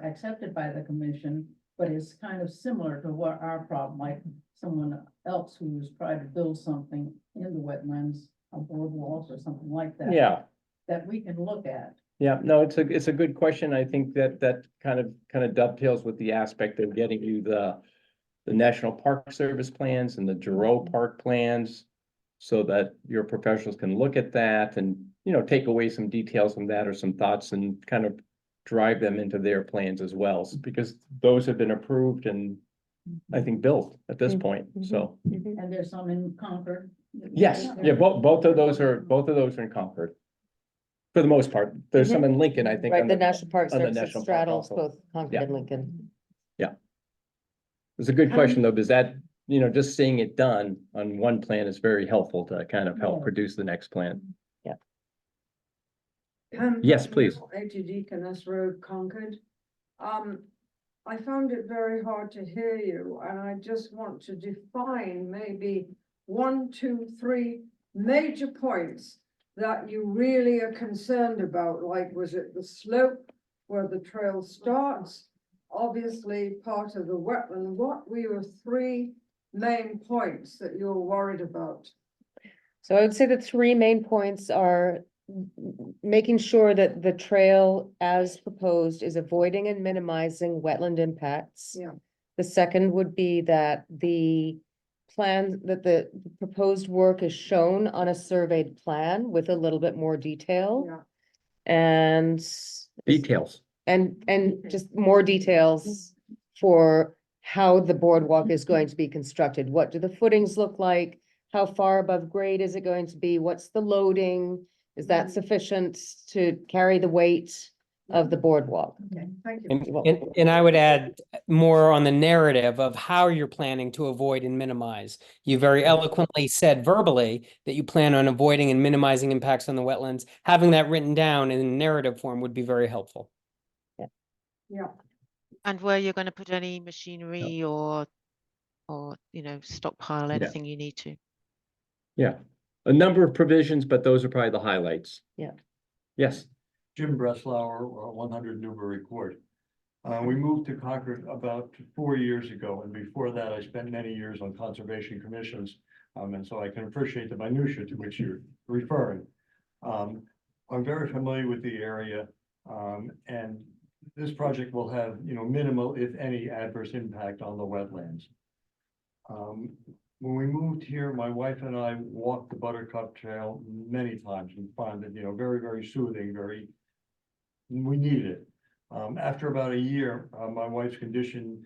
accepted by the commission, but is kind of similar to what our problem, like someone else who's tried to build something in the wetlands, a boardwalk or something like that? Yeah. That we can look at. Yeah, no, it's a good question. I think that kind of dovetails with the aspect of getting you the National Park Service plans and the Giroux Park plans so that your professionals can look at that and, take away some details from that or some thoughts and kind of drive them into their plans as well, because those have been approved and I think built at this point, so. And there's some in Concord. Yes, yeah, both of those are in Concord. For the most part, there's some in Lincoln, I think. Right, on the National Park on the Service, it National Park straddles also. both Concord Yeah. and Lincoln. It's a good question though, because that, just seeing it done on one plan is very helpful to kind of help produce the next plan. Yes, please. 80 Deaconess Road, Concord. I found it very hard to hear you, and I just want to define maybe 1, 2, 3 major points that you really are concerned about, like was it the slope where the trail starts? Obviously part of the wetland. What were your 3 main points that you're worried about? So I would say the 3 main points are making sure that the trail as proposed is avoiding and minimizing wetland impacts. Yeah. The second would be that the plan, that the proposed work is shown on a surveyed plan with a little bit more detail. Yeah. And Details. and just more details for how the boardwalk is going to be constructed. What do the footings look like? How far above grade is it going to be? What's the loading? Is that sufficient to carry the weight of the boardwalk? Okay, thank you. And I would add more on the narrative of how you're planning to avoid and minimize. You very eloquently said verbally that you plan on avoiding and minimizing impacts on the wetlands. Having that written down in narrative form would be very helpful. Yeah. And where you're going to put any machinery or stockpile anything you need to. Yeah, a number of provisions, but those are probably the highlights. Yeah. Yes, Jim Breslauer, 100 Newbury Court. We moved to Concord about 4 years ago, and before that, I spent many years on conservation commissions, and so I can appreciate the minutia to which you're referring. I'm very familiar with the area, and this project will have, minimal, if any, adverse impact on the wetlands. When we moved here, my wife and I walked the Buttercup Trail many times and found it, very, very soothing, we needed it. After about a year, my wife's condition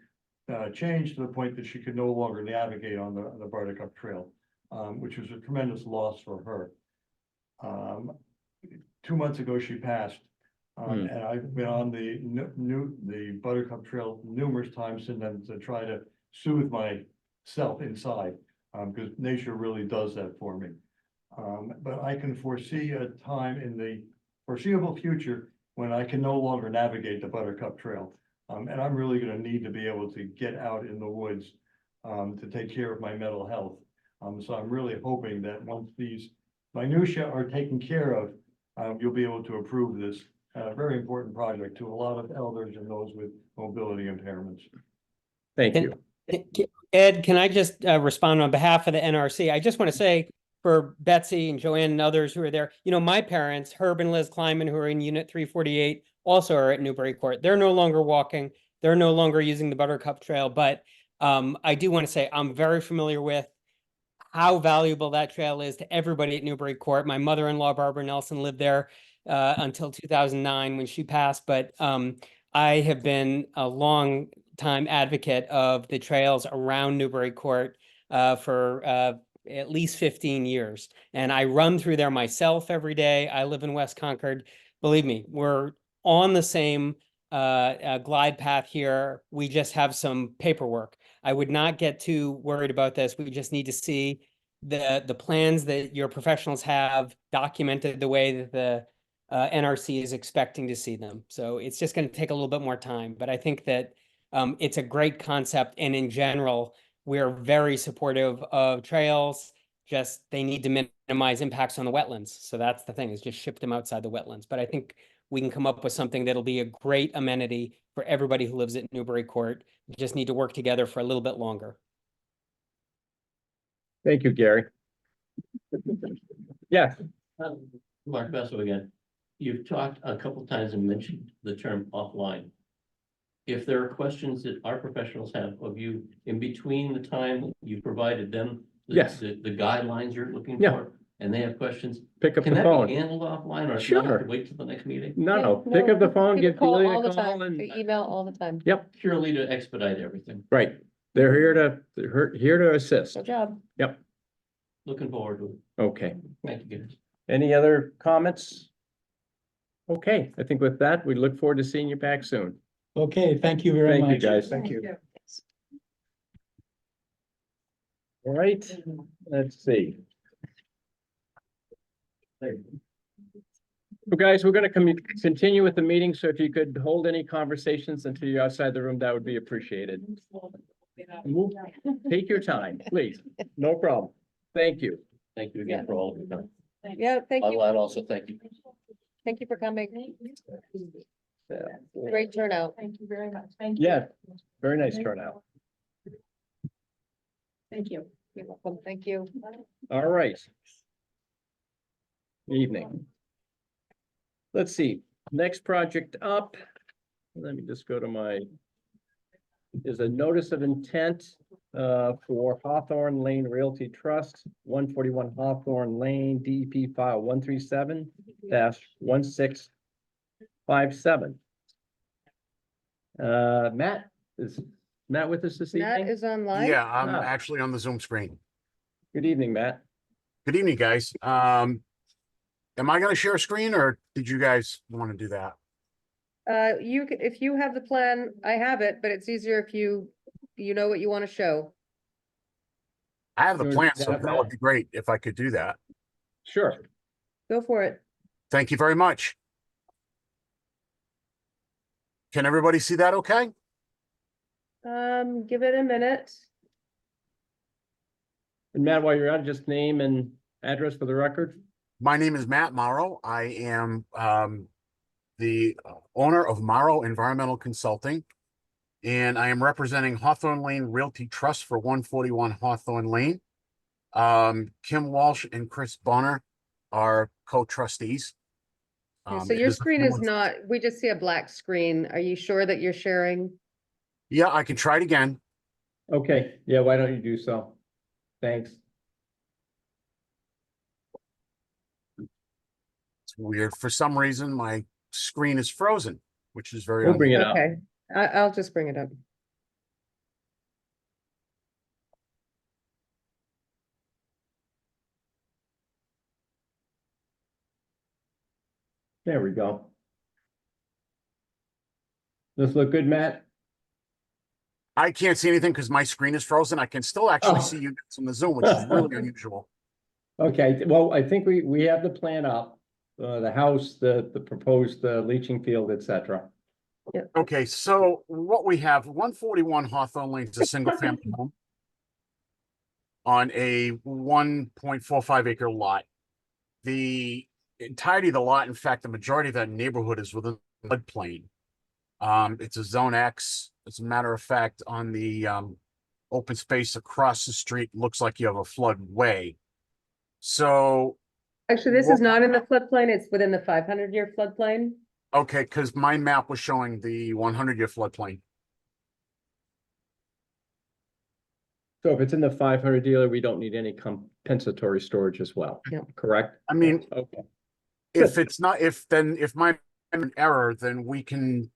changed to the point that she could no longer navigate on the Buttercup Trail, which was a tremendous loss for her. 2 months ago, she passed. And I've been on the Buttercup Trail numerous times since then to try to soothe myself inside, because nature really does that for me. But I can foresee a time in the foreseeable future when I can no longer navigate the Buttercup Trail. And I'm really going to need to be able to get out in the woods to take care of my mental health. So I'm really hoping that once these minutiae are taken care of, you'll be able to approve this very important project to a lot of elders and those with mobility impairments. thank you. Ed, can I just respond on behalf of the NRC? I just want to say for Betsy and Joanne and others who are there, my parents, Herb and Liz Kleiman, who are in Unit 348, also are at Newbury Court. They're no longer walking. They're no longer using the Buttercup Trail, but I do want to say I'm very familiar with how valuable that trail is to everybody at Newbury Court. My mother-in-law, Barbara Nelson, lived there until 2009 when she passed, but I have been a long time advocate of the trails around Newbury Court for at least 15 years. And I run through there myself every day. I live in West Concord. Believe me, we're on the same glide path here. We just have some paperwork. I would not get too worried about this. We just need to see the plans that your professionals have documented the way that the NRC is expecting to see them. So it's just going to take a little bit more time. But I think that it's a great concept. And in general, we're very supportive of trails. Just they need to minimize impacts on the wetlands. So that's the thing, is just ship them outside the wetlands. But I think we can come up with something that'll be a great amenity for everybody who lives at Newbury Court. We just need to work together for a little bit longer. Thank you, Gary. Yeah, Mark Bessel again. You've talked a couple times and mentioned the term offline. If there are questions that our professionals have of you in between the time you provided them Yes. the guidelines you're looking Yeah. for, and they have questions, pick up can the that phone. be handled offline, or Sure. do I have to wait till the next meeting? No, pick up the phone, People give call Delia all a the call time, and, they email all the time. yep, Purely to expedite everything. right. They're here to assist. Good job. Yep. looking forward to it. Okay. Thank you, guys. Any other comments? Okay, I think with that, we look forward to seeing you back soon. Okay, thank you very Thank you, much. guys. Thank you. All right, let's see. So guys, we're gonna continue with the meeting, so if you could hold any conversations until you're outside the room, that would be appreciated. Take your time, please. No problem. Thank you. Thank you again for all of your time. Yeah, thank you. I'll also thank you. Thank you for coming. Yeah. Great turnout. Thank you very much. Thank you. Yeah, very nice turnout. Thank you. You're welcome. Thank you. All right. Evening. Let's see, next project up. Let me just go to my. Is a notice of intent for Hawthorne Lane Realty Trust, 141 Hawthorne Lane, DEP file 137-1657. Matt, is Matt with us this Matt evening? is online. Yeah, I'm Ah. actually on the Zoom screen. Good evening, Matt. Good evening, guys. Am I gonna share a screen or did you guys want to do that? If you have the plan, I have it, but it's easier if you know what you want to show. I have the You wanna plan, do so that, that Matt? would be great if I could do that. Sure. Go for it. Thank you very much. Can everybody see that okay? Give it a minute. And Matt, while you're out, just name and address for the record. My name is Matt Morrow. I am the owner of Morrow Environmental Consulting, and I am representing Hawthorne Lane Realty Trust for 141 Hawthorne Lane. Kim Walsh and Chris Bonner are co-trustees. Okay, so your screen is not, we just see a black screen. Are you sure that you're sharing? Yeah, I can try it again. Okay, yeah, why don't you do so? Thanks. It's weird. For some reason, my screen is frozen, which is very We'll bring it up. Okay, I'll just bring it up. There we go. This look good, Matt? I can't see anything because my screen is frozen. I can still actually Oh. see you guys on the Zoom, which is really unusual. Okay, well, I think we have the plan up, the house, the proposed leaching field, et cetera. Okay, so what we have, 141 Hawthorne Lane is a single family home on a 1.45 acre lot. The entirety of the lot, in fact, the majority of that neighborhood is within the floodplain. It's a zone X. As a matter of fact, on the open space across the street, looks like you have a floodway. So, Actually, this is not in the floodplain. It's within the 500-year floodplain. okay, because my map was showing the 100-year floodplain. So if it's in the 500 dealer, we don't need any compensatory storage as well. Yeah. Correct? I mean, Okay. if it's not, if my an error, then we can.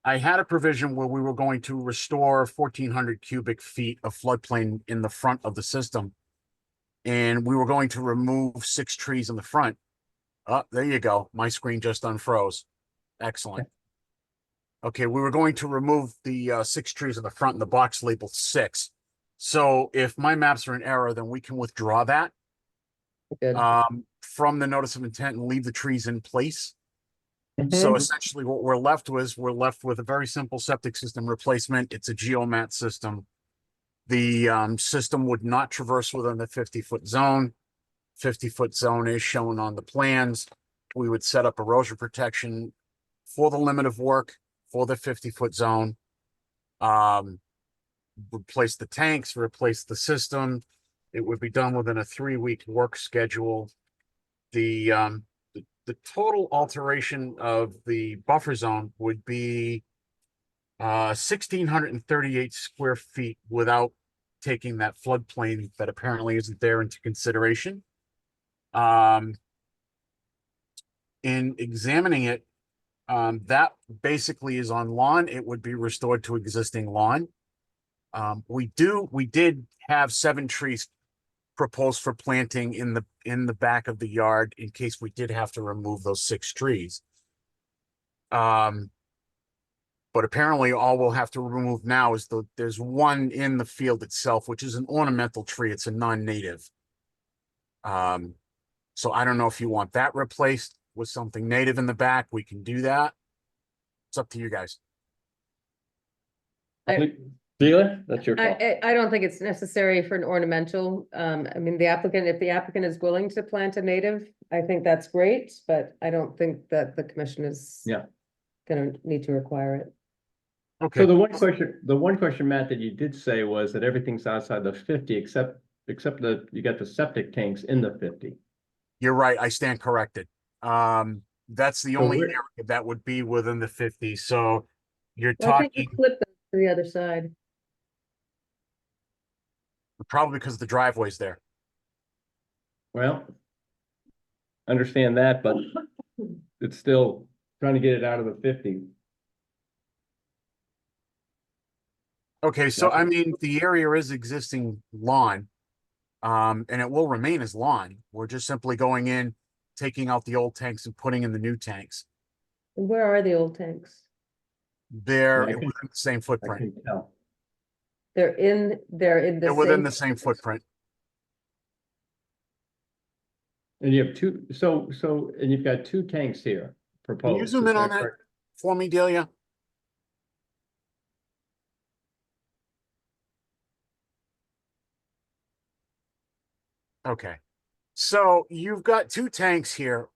I had a provision where we were going to restore 1,400 cubic feet of floodplain in the front of the system. And we were going to remove 6 trees in the front. Oh, there you go. My screen just unfroze. Excellent. Okay, we were going to remove the 6 trees in the front and the box labeled 6. So if my maps are in error, then we can withdraw that Good. from the notice of intent and leave the trees in place. Mm-hmm. So essentially what we're left with a very simple septic system replacement. It's a geomat system. The system would not traverse within the 50-foot zone. 50-foot zone is shown on the plans. We would set up erosion protection for the limit of work for the 50-foot zone. Replace the tanks, replace the system. It would be done within a 3-week work schedule. The total alteration of the buffer zone would be 1,638 square feet without taking that floodplain that apparently isn't there into consideration. In examining it, that basically is on lawn. It would be restored to existing lawn. We did have 7 trees proposed for planting in the back of the yard in case we did have to remove those 6 trees. But apparently all we'll have to remove now is there's one in the field itself, which is an ornamental tree. It's a non-native. So I don't know if you want that replaced with something native in the back. We can do that. It's up to you guys. Sheila, that's your call. I don't think it's necessary for an ornamental. I mean, if the applicant is willing to plant a native, I think that's great, but I don't think that the commission is. Yeah. Gonna need to require it. Okay. So the one question, Matt, that you did say was that everything's outside the 50, except that you got the septic tanks in the 50. You're right. I stand corrected. That's the So only where- area that would be within the 50. So you're Well, I think you talking flip them to the other side. probably because the driveway's there. Well, understand that, but it's still trying to get it out of the 50. Okay, so I mean, the area is existing lawn. And it will remain as lawn. We're just simply going in, taking out the old tanks and putting in the new tanks. Where are the old tanks? They're Yeah, I can- within the same I footprint. can tell. They're in They're within the same footprint. And you have two, and you've got 2 tanks here proposed. Can you zoom in on that correct? for me, Delia? Okay, so you've got 2 tanks here.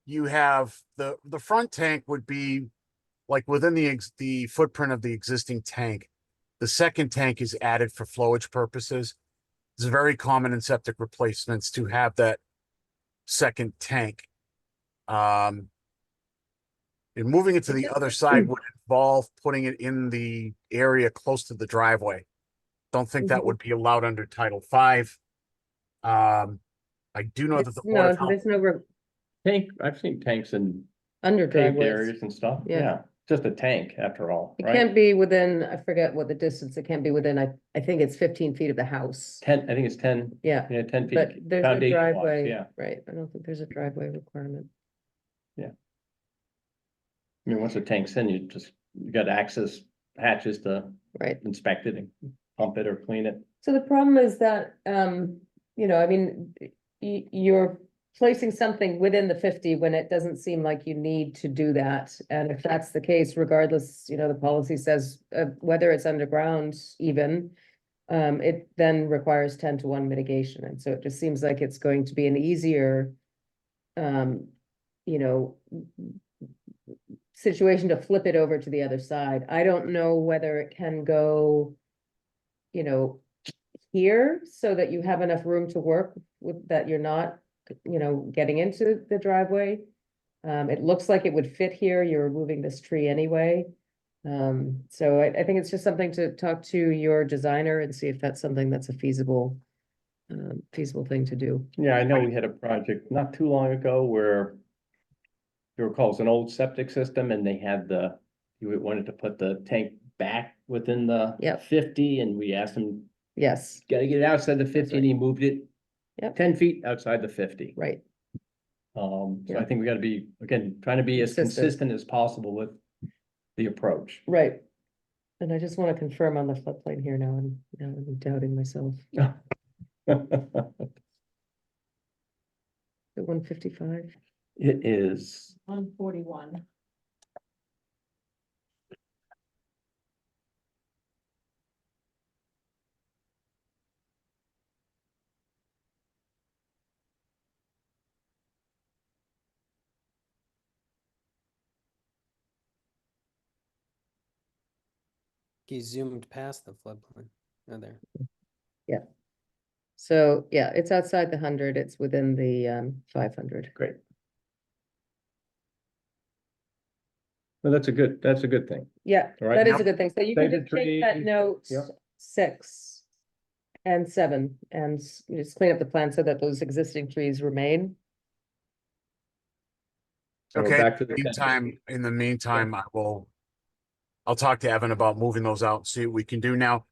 You have the front tank would be like within the footprint of the existing tank. The second tank is added for flowage purposes. It's very common in septic replacements to have that second tank. And moving it to the other side would involve putting it in the area close to the driveway. Don't think that would be allowed under Title V. I do know that the Board No, of Health, there's no Tank, I've seen tanks in under paved driveways. areas and stuff. Yeah. Yeah, just a tank after all, It right? can't be within, I forget what the distance, it can't be within, I think it's 15 feet of the house. 10, I think it's 10, Yeah, 10 feet. but there's a foundation wise, driveway, Yeah, right? I don't think there's a driveway requirement. I mean, once the tank's in, you got access hatches to Right. inspect it and pump it or clean it. So the problem is that, I mean, you're placing something within the 50 when it doesn't seem like you need to do that. And if that's the case, regardless, the policy says, whether it's underground even, it then requires 10-to-1 mitigation. And so it just seems like it's going to be an easier, situation to flip it over to the other side. I don't know whether it can go, here so that you have enough room to work with, that you're not, getting into the driveway. It looks like it would fit here. You're removing this tree anyway. So I think it's just something to talk to your designer and see if that's something that's a feasible thing to do. Yeah, I know we had a project not too long ago where you recall it's an old septic system and they had you wanted to put the tank back within the Yep. 50 and we asked him, Yes, gotta get it outside the 50 and he moved it Yep. 10 feet outside the 50. right. So Yeah. I think we gotta be, again, trying to be as Consistent. consistent as possible with the approach. Right. And I just want to confirm on the floodplain here now, I'm doubting myself. The 155, It is, 141. He zoomed past the floodplain. Oh, there. so yeah, it's outside the 100, it's within the 500. great. Well, that's a good thing. Yeah, All right, that is now- a good thing, so you can Save the just take that trees. note Yep. 6 and 7, and just clean up the plan so that those existing trees remain. So we're Okay, back to the 10. in the meantime, I'll talk to Evan about moving those out, and see what we can do now.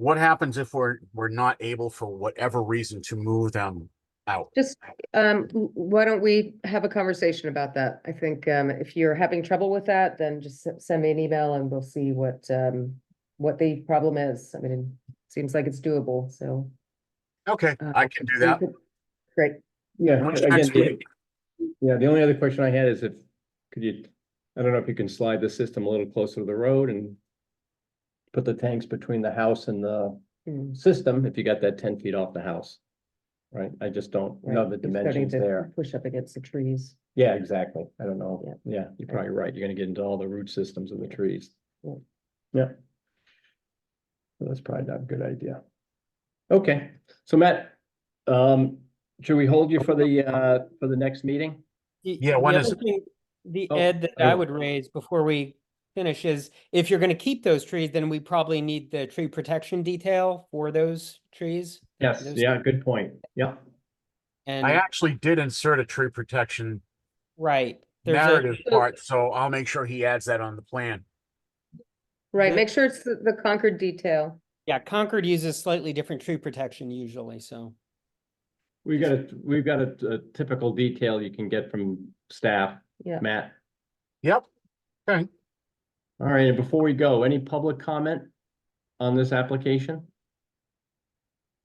what happens if we're not able for whatever reason to move them out? Just, why don't we have a conversation about that? I think, if you're having trouble with that, then just send me an email and we'll see what the problem is. I mean, it seems like it's doable, so. Okay, I can do that. Great. Yeah, When's again, next week? yeah, the only other question I had is could you, I don't know if you can slide the system a little closer to the road and put the tanks between the house and the system, if you got that 10 feet off the house. Right, I just don't know the You're starting dimensions to there. push up against the trees. Yeah, exactly. I don't know. Yeah. Yeah, you're probably right. You're gonna get into all the root systems of the trees. Yeah. Yeah. So that's probably not a good idea. Okay, so Matt, should we hold you for the next meeting? Yeah, when The is other thing, the Oh, Ed, that go I ahead. would raise before we finish is, if you're gonna keep those trees, then we probably need the tree protection detail for those trees. Yes, Those- yeah, good point. Yeah. I And, actually did insert a tree protection right, there's a, narrative part, so I'll make sure he adds that on the plan. Right, The- make sure it's the Concord detail. yeah, Concord uses slightly different tree protection usually, so. We've got a typical detail you can get from staff, Yeah. Matt. Yep, okay. All right, and before we go, any public comment on this application?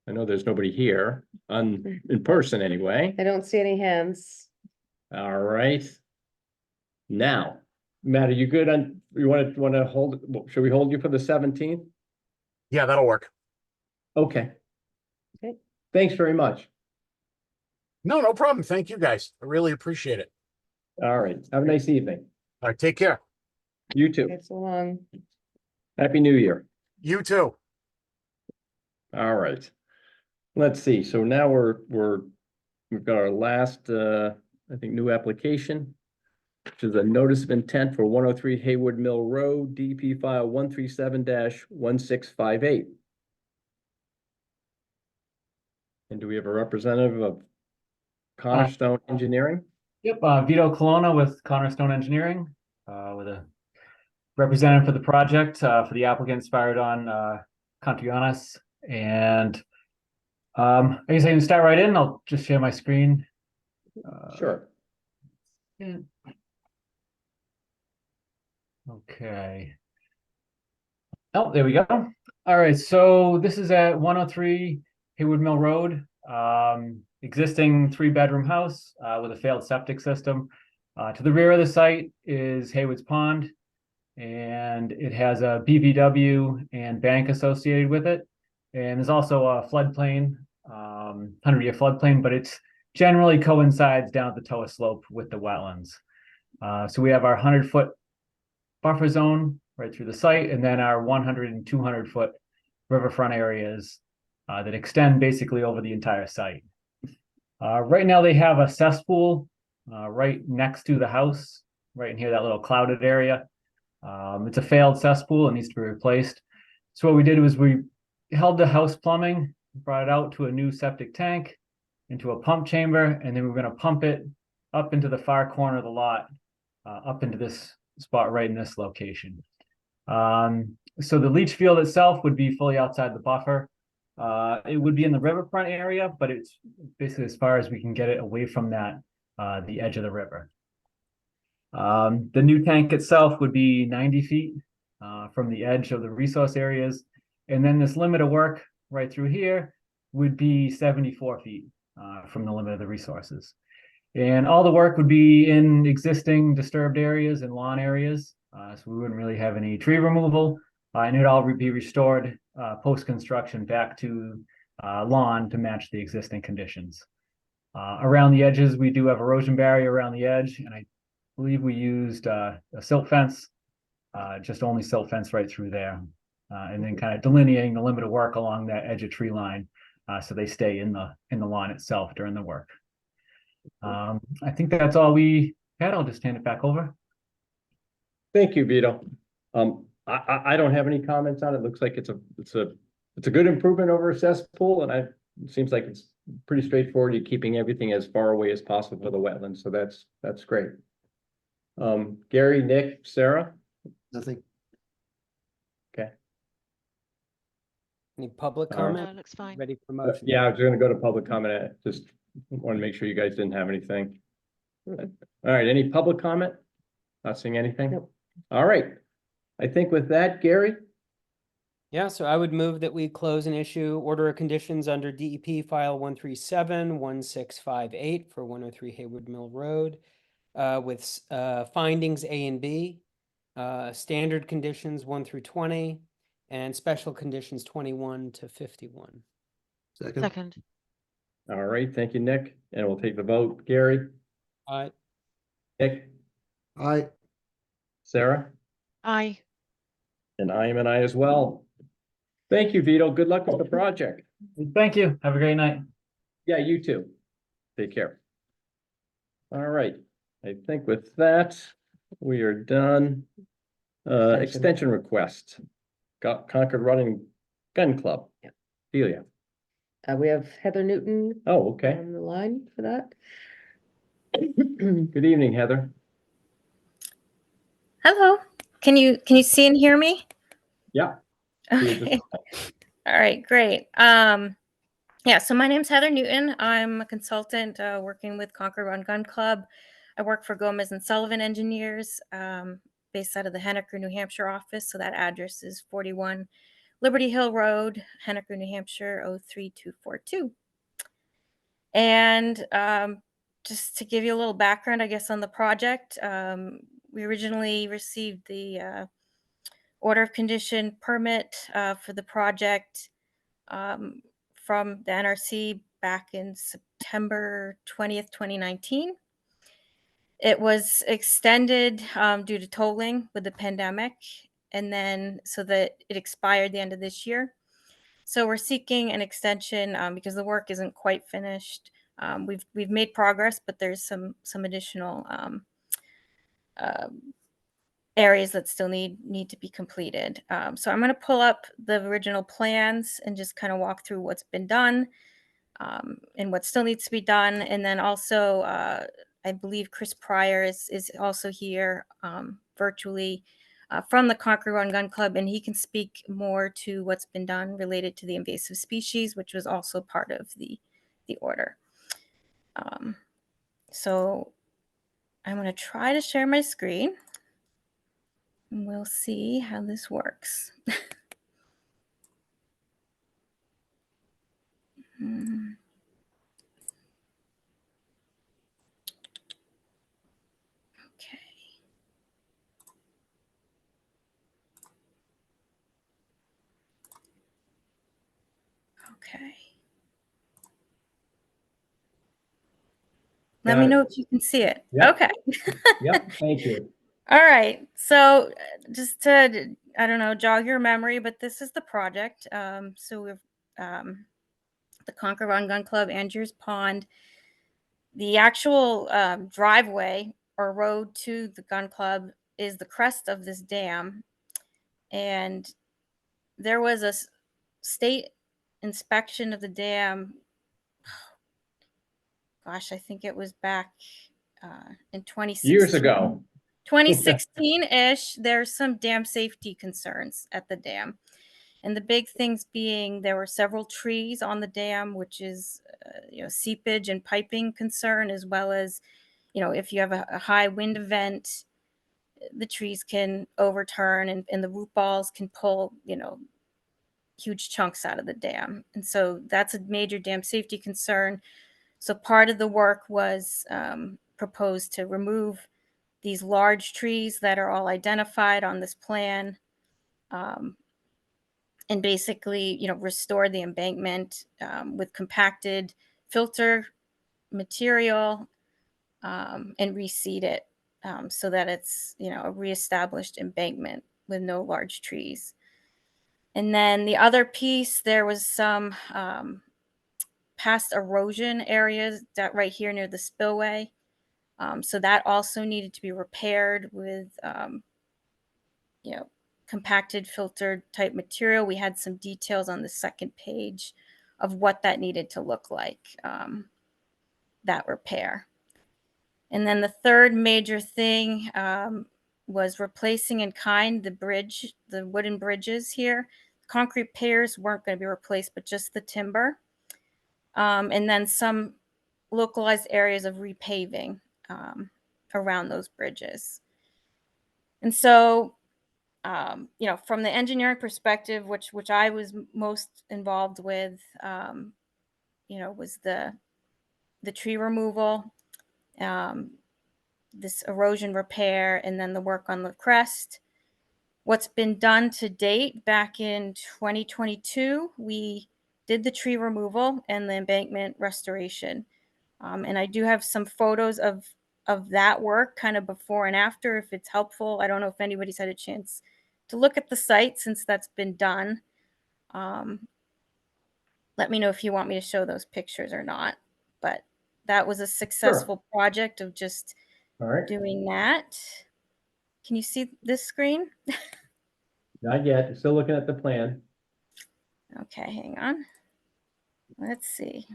I know there's nobody here in person anyway. I don't see any hands. All right. Now, Matt, are you good on, you want to hold, should we hold you for the 17th? Yeah, that'll work. Okay. Okay. Thanks very much. No problem. Thank you, guys. I really appreciate it. All right. Have a nice evening. All right, take care. You too. It's so long. Happy New Year. You too. All right. Let's see. So now we've got our last, I think, new application, which is a notice of intent for 103 Haywood Mill Road, DP file 137-1658. And do we have a representative of Cornerstone Engineering? Yep, Vito Colonna with Cornerstone Engineering, with a representative for the project, for the applicants fired on Contianas. And I guess I can start right in. I'll just share my screen. Sure. Yeah. Okay. Oh, there we go. All right, so this is at 103 Haywood Mill Road. Existing 3-bedroom house with a failed septic system. To the rear of the site is Haywood's Pond, and it has a BVW and bank associated with it. And there's also a floodplain, 100-year floodplain, but it's generally coincides down at the Toa slope with the wetlands. So we have our 100-foot buffer zone right through the site, and then our 100 and 200-foot riverfront areas that extend basically over the entire site. Right now they have a cesspool right next to the house, right in here, that little clouded area. It's a failed cesspool, it needs to be replaced. So what we did was we held the house plumbing, brought it out to a new septic tank, into a pump chamber, and then we're going to pump it up into the far corner of the lot, up into this spot right in this location. So the leach field itself would be fully outside the buffer. It would be in the riverfront area, but it's basically as far as we can get it away from that, the edge of the river. The new tank itself would be 90 feet from the edge of the resource areas. And then this limit of work right through here would be 74 feet from the limit of the resources. And all the work would be in existing disturbed areas and lawn areas. So we wouldn't really have any tree removal, and it'd all be restored post-construction back to lawn to match the existing conditions. Around the edges, we do have erosion barrier around the edge, and I believe we used a silt fence, just only silt fence right through there, and then kind of delineating the limit of work along that edge of tree line, so they stay in the lawn itself during the work. I think that's all we had. I'll just hand it back over. Thank you, Vito. I don't have any comments on it. It looks like it's a good improvement over a cesspool, and it seems like it's pretty straightforward. You're keeping everything as far away as possible from the wetlands, so that's great. Gary, Nick, Sarah? Nothing. Okay. Any public All right. comment? No, looks fine. Ready for motion? Yeah, I was gonna go to public comment. I just want to make sure you guys didn't have anything. All right, any public comment? Not seeing anything? Nope. All right. I think with that, Gary, Yeah, so I would move that we close and issue order of conditions under DEP file 137-1658 for 103 Haywood Mill Road with findings A and B, standard conditions 1 through 20, and special conditions 21 to 51. Second. Second. all right, thank you, Nick, and we'll take the vote. Gary, Aye. Nick, Aye. Sarah, Aye. and I am an I as well. Thank you, Vito. Good luck with the project. Thank you. Have a great night. Yeah, you too. Take care. All right, I think with that, we are done. Extension request. Got Concord Running Gun Club. Yeah. Delia. We have Heather Newton Oh, okay. on the line for that. Good evening, Heather. Hello. Can you see and hear me? Yeah. Okay. All right, great. Yeah, so my name's Heather Newton. I'm a consultant working with Concord Run Gun Club. I work for Gomez and Sullivan Engineers, based out of the Henniker, New Hampshire office. So that address is 41 Liberty Hill Road, Henniker, New Hampshire, 03242. And just to give you a little background, I guess, on the project, we originally received the order of condition permit for the project from the NRC back in September 20th, 2019. It was extended due to tolling with the pandemic, and then so that it expired the end of this year. So we're seeking an extension because the work isn't quite finished. We've made progress, but there's some additional areas that still need to be completed. So I'm going to pull up the original plans and just kind of walk through what's been done and what still needs to be done. And then also, I believe Chris Pryor is also here virtually from the Concord Run Gun Club, and he can speak more to what's been done related to the invasive species, which was also part of the order. So I'm going to try to share my screen. And we'll see how this works. Okay. Okay. Let me know if you can see it. Yep. Okay. Yep, thank you. All right. So just to, I don't know, jog your memory, but this is the project. So we've the Concord Run Gun Club, Andrews Pond. The actual driveway or road to the gun club is the crest of this dam. And there was a state inspection of the dam. Gosh, I think it was back in 2016. Years ago. 2016-ish. There's some dam safety concerns at the dam. And the big things being there were several trees on the dam, which is, seepage and piping concern, as well as, if you have a high wind event, the trees can overturn and the root balls can pull, huge chunks out of the dam. And so that's a major dam safety concern. So part of the work was proposed to remove these large trees that are all identified on this plan, and basically, restore the embankment with compacted filter material and reseed it so that it's, a reestablished embankment with no large trees. And then the other piece, there was some past erosion areas that right here near the spillway. So that also needed to be repaired with, compacted filtered type material. We had some details on the second page of what that needed to look like, that repair. And then the third major thing was replacing in kind the bridge, the wooden bridges here. concrete piers weren't going to be replaced, but just the timber. And then some localized areas of repaving around those bridges. And so, you know, from the engineering perspective, which I was most involved with, you know, was the tree removal, this erosion repair, and then the work on the crest. What's been done to date, back in 2022, we did the tree removal and the embankment restoration. And I do have some photos of that work kind of before and after, if it's helpful. I don't know if anybody's had a chance to look at the site since that's been done. Let me know if you want me to show those pictures or not. But that was a successful project of just doing that. Can you see this screen? Not yet, still looking at the plan. Okay, hang on. Let's see.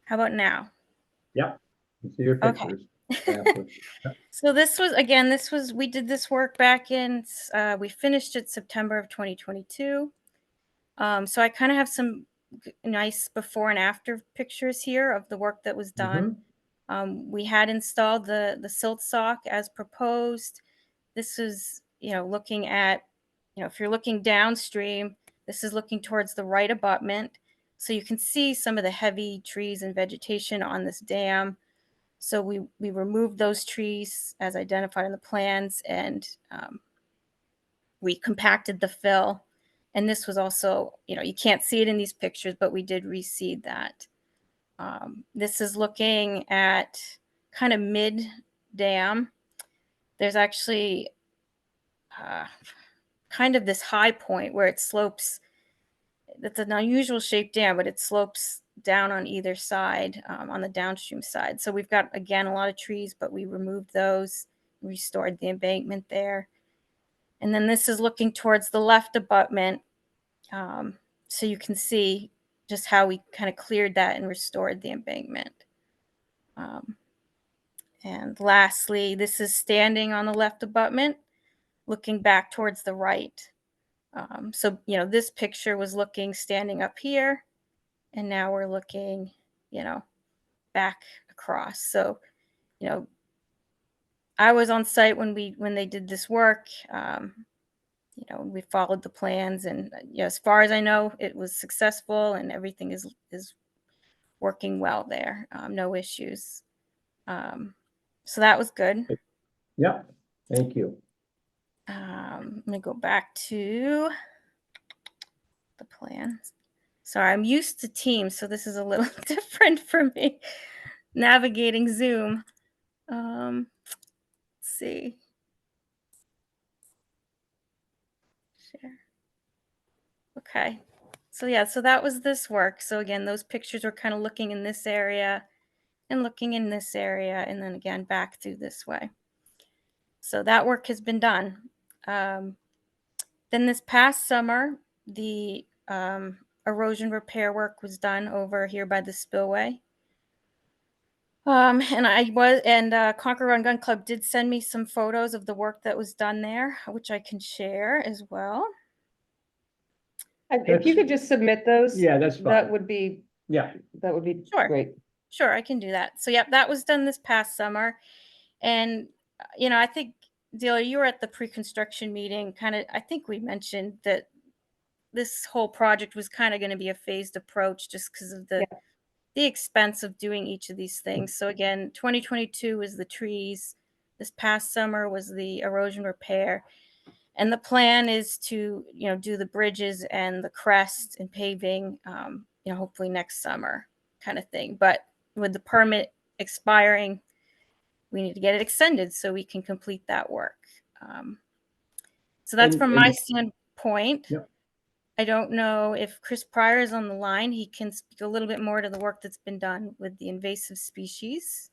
How about now? Yep, you see your Okay. pictures. So this was, again, we did this work back in, we finished it September of 2022. So I kind of have some nice before and after pictures here of the work that was done. We had installed the silt sock as proposed. This is, you know, looking at, you know, if you're looking downstream, this is looking towards the right abutment. So you can see some of the heavy trees and vegetation on this dam. So we removed those trees as identified in the plans, and we compacted the fill. And this was also, you know, you can't see it in these pictures, but we did reseed that. This is looking at kind of mid dam. There's actually kind of this high point where it slopes. It's an unusual shaped dam, but it slopes down on either side, on the downstream side. So we've got, again, a lot of trees, but we removed those, restored the embankment there. And then this is looking towards the left abutment. So you can see just how we kind of cleared that and restored the embankment. And lastly, this is standing on the left abutment, looking back towards the right. So, you know, this picture was looking standing up here, and now we're looking, you know, back across. So, you know, I was on site when they did this work. You know, we followed the plans, and you know, as far as I know, it was successful, and everything is working well there. No issues. So that was good. Yep, thank you. I'm gonna go back to the plans. Sorry, I'm used to Teams, so this is a little different for me, navigating Zoom. Let's see. Share. Okay. So yeah, so that was this work. So again, those pictures were kind of looking in this area and looking in this area, and then again back through this way. So that work has been done. Then this past summer, the erosion repair work was done over here by the spillway. And Concord Run Gun Club did send me some photos of the work that was done there, which I can share as well. If you could just submit those. Yeah, that's fine. That would be Sure. great. Sure, I can do that. So, yep, that was done this past summer. And, you know, I think, Dealer, you were at the pre-construction meeting. I think we mentioned that this whole project was kind of going to be a phased approach just because of the expense of doing each of these things. So again, 2022 was the trees. This past summer was the erosion repair. And the plan is to, you know, do the bridges and the crest and paving, you know, hopefully next summer kind of thing. But with the permit expiring, we need to get it extended so we can complete that work. So that's from my standpoint. Yep. I don't know if Chris Pryor is on the line. He can speak a little bit more to the work that's been done with the invasive species.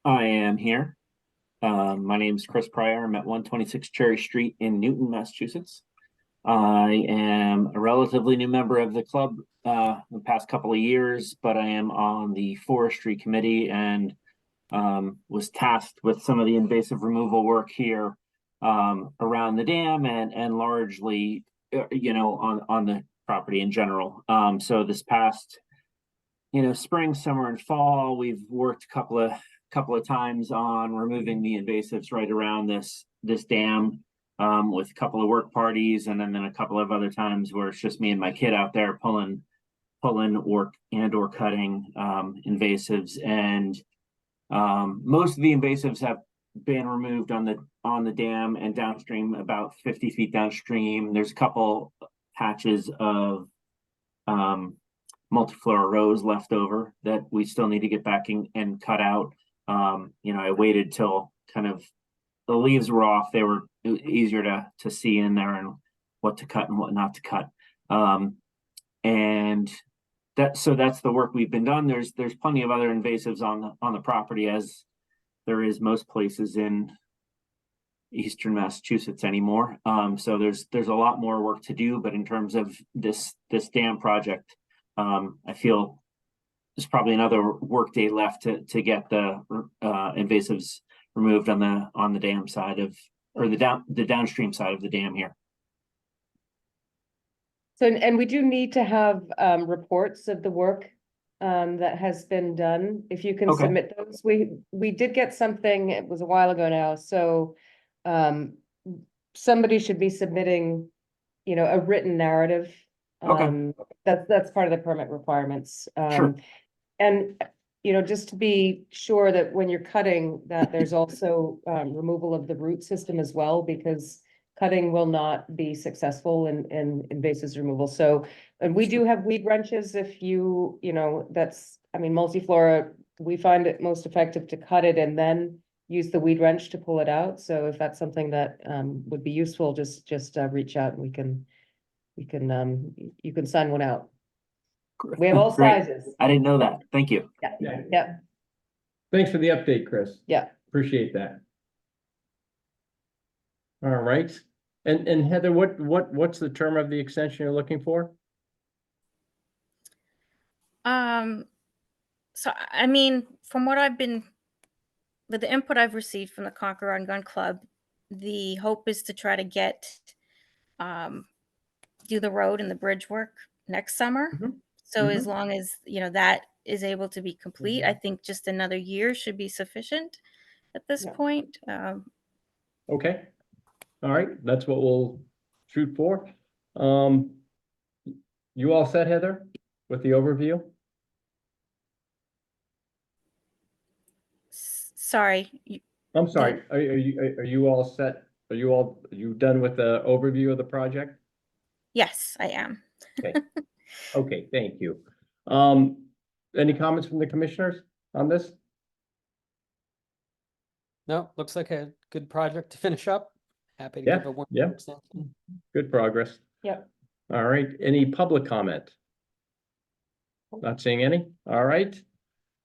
I am here. My name is Chris Pryor. I'm at 126 Cherry Street in Newton, Massachusetts. I am a relatively new member of the club the past couple of years, but I am on the forestry committee and was tasked with some of the invasive removal work here around the dam and largely, on the property in general. So this past, spring, summer, and fall, we've worked a couple of times on removing the invasives right around this dam with a couple of work parties, and then a couple of other times where it's just me and my kid out there pulling or cutting invasives. And most of the invasives have been removed on the dam and downstream, about 50 feet downstream. There's a couple patches of multiflora rose left over that we still need to get back and cut out. I waited till kind of the leaves were off. They were easier to see in there and what to cut and what not to cut. And that's the work we've been done. There's plenty of other invasives on the property, as there is most places in Eastern Massachusetts anymore. So there's a lot more work to do, but in terms of this dam project, I feel there's probably another work day left to get the invasives removed on the dam side or the downstream side of the dam here. So, and we do need to have reports of the work that has been done. If you can Okay. submit those, we did get something, it was a while ago now, so somebody should be submitting, a written narrative. Okay. That's part of the permit requirements. Sure. And, just to be sure that when you're cutting, that there's also removal of the root system as well, because cutting will not be successful in invasives removal. So, and we do have weed wrenches if multiflora, we find it most effective to cut it and then use the weed wrench to pull it out. So if that's something that would be useful, just reach out and you can sign one out. We have all Great. sizes. I didn't know that. Thank you. Yeah. Thanks for the update, Chris. Yeah. Appreciate that. All right. And Heather, what's the term of the extension you're looking for? So from what with the input I've received from the Concord Run Gun Club, the hope is to try to do the road and the bridge work next summer. So as long as, that is able to be complete, I think just another year should be sufficient at this point. Okay. All right. That's what we'll shoot for. You all set, Heather, with the overview? Sorry. I'm sorry. Are you all set? Are you done with the overview of the project? Yes, I am. Okay. Okay, thank you. Any comments from the commissioners on this? No, looks like a good project to finish up. Happy to Yeah, give a one yeah. extension. Good progress. Yep. All right, any public comment? Not seeing any? All right.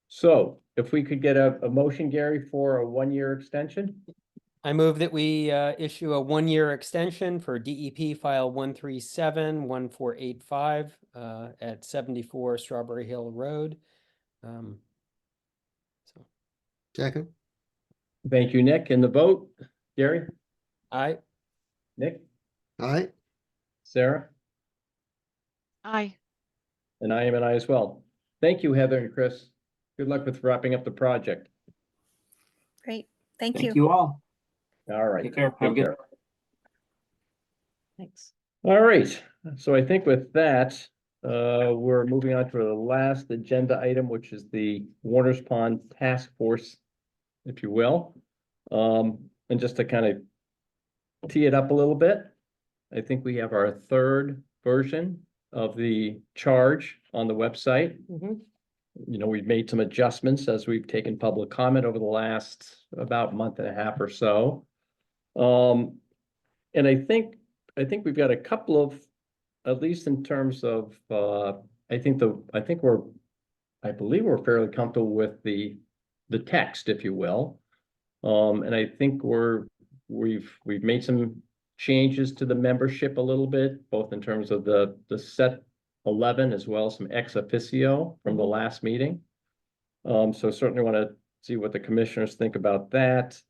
So if we could get a motion, Gary, for a 1-year extension? I move that we issue a 1-year extension for DEP file 1371485 at 74 Strawberry Hill Road. Second. Thank you, Nick. And the vote, Gary? Aye. Nick? Aye. Sarah? Aye. And I am an aye as well. Thank you, Heather and Chris. Good luck with wrapping up the project. Great. Thank Thank you. you all. All right. Take care. Have a Take good. care. Thanks. All right. So I think with that, we're moving on to the last agenda item, which is the Warner's Pond Task Force, if you will. And just to kind of tee it up a little bit, I think we have our third version of the charge on the website. We've made some adjustments as we've taken public comment over the last about month and a half or so. And I think we've got a couple of, at least in terms of, I believe we're fairly comfortable with the text, if you will. And I think we've made some changes to the membership a little bit, both in terms of the set 11 as well as some ex officio from the last meeting. So certainly want to see what the commissioners think about that.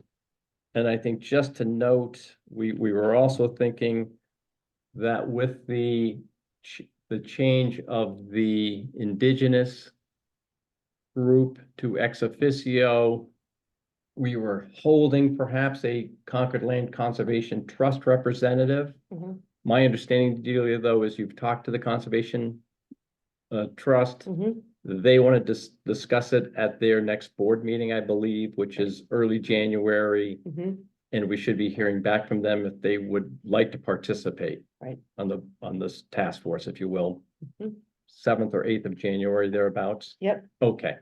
And I think just to note, we were also thinking that with the change of the indigenous group to ex officio, we were holding perhaps a Concord Land Conservation Trust representative. Mhm. My understanding, Delia, though, is you've talked to the Conservation Trust. Mhm. They want to discuss it at their next board meeting, I believe, which is early January. Mhm. And we should be hearing back from them if they would like to participate. Right. On this task force, if you will. Mhm. 7th or 8th of January, thereabouts. Yep. Okay.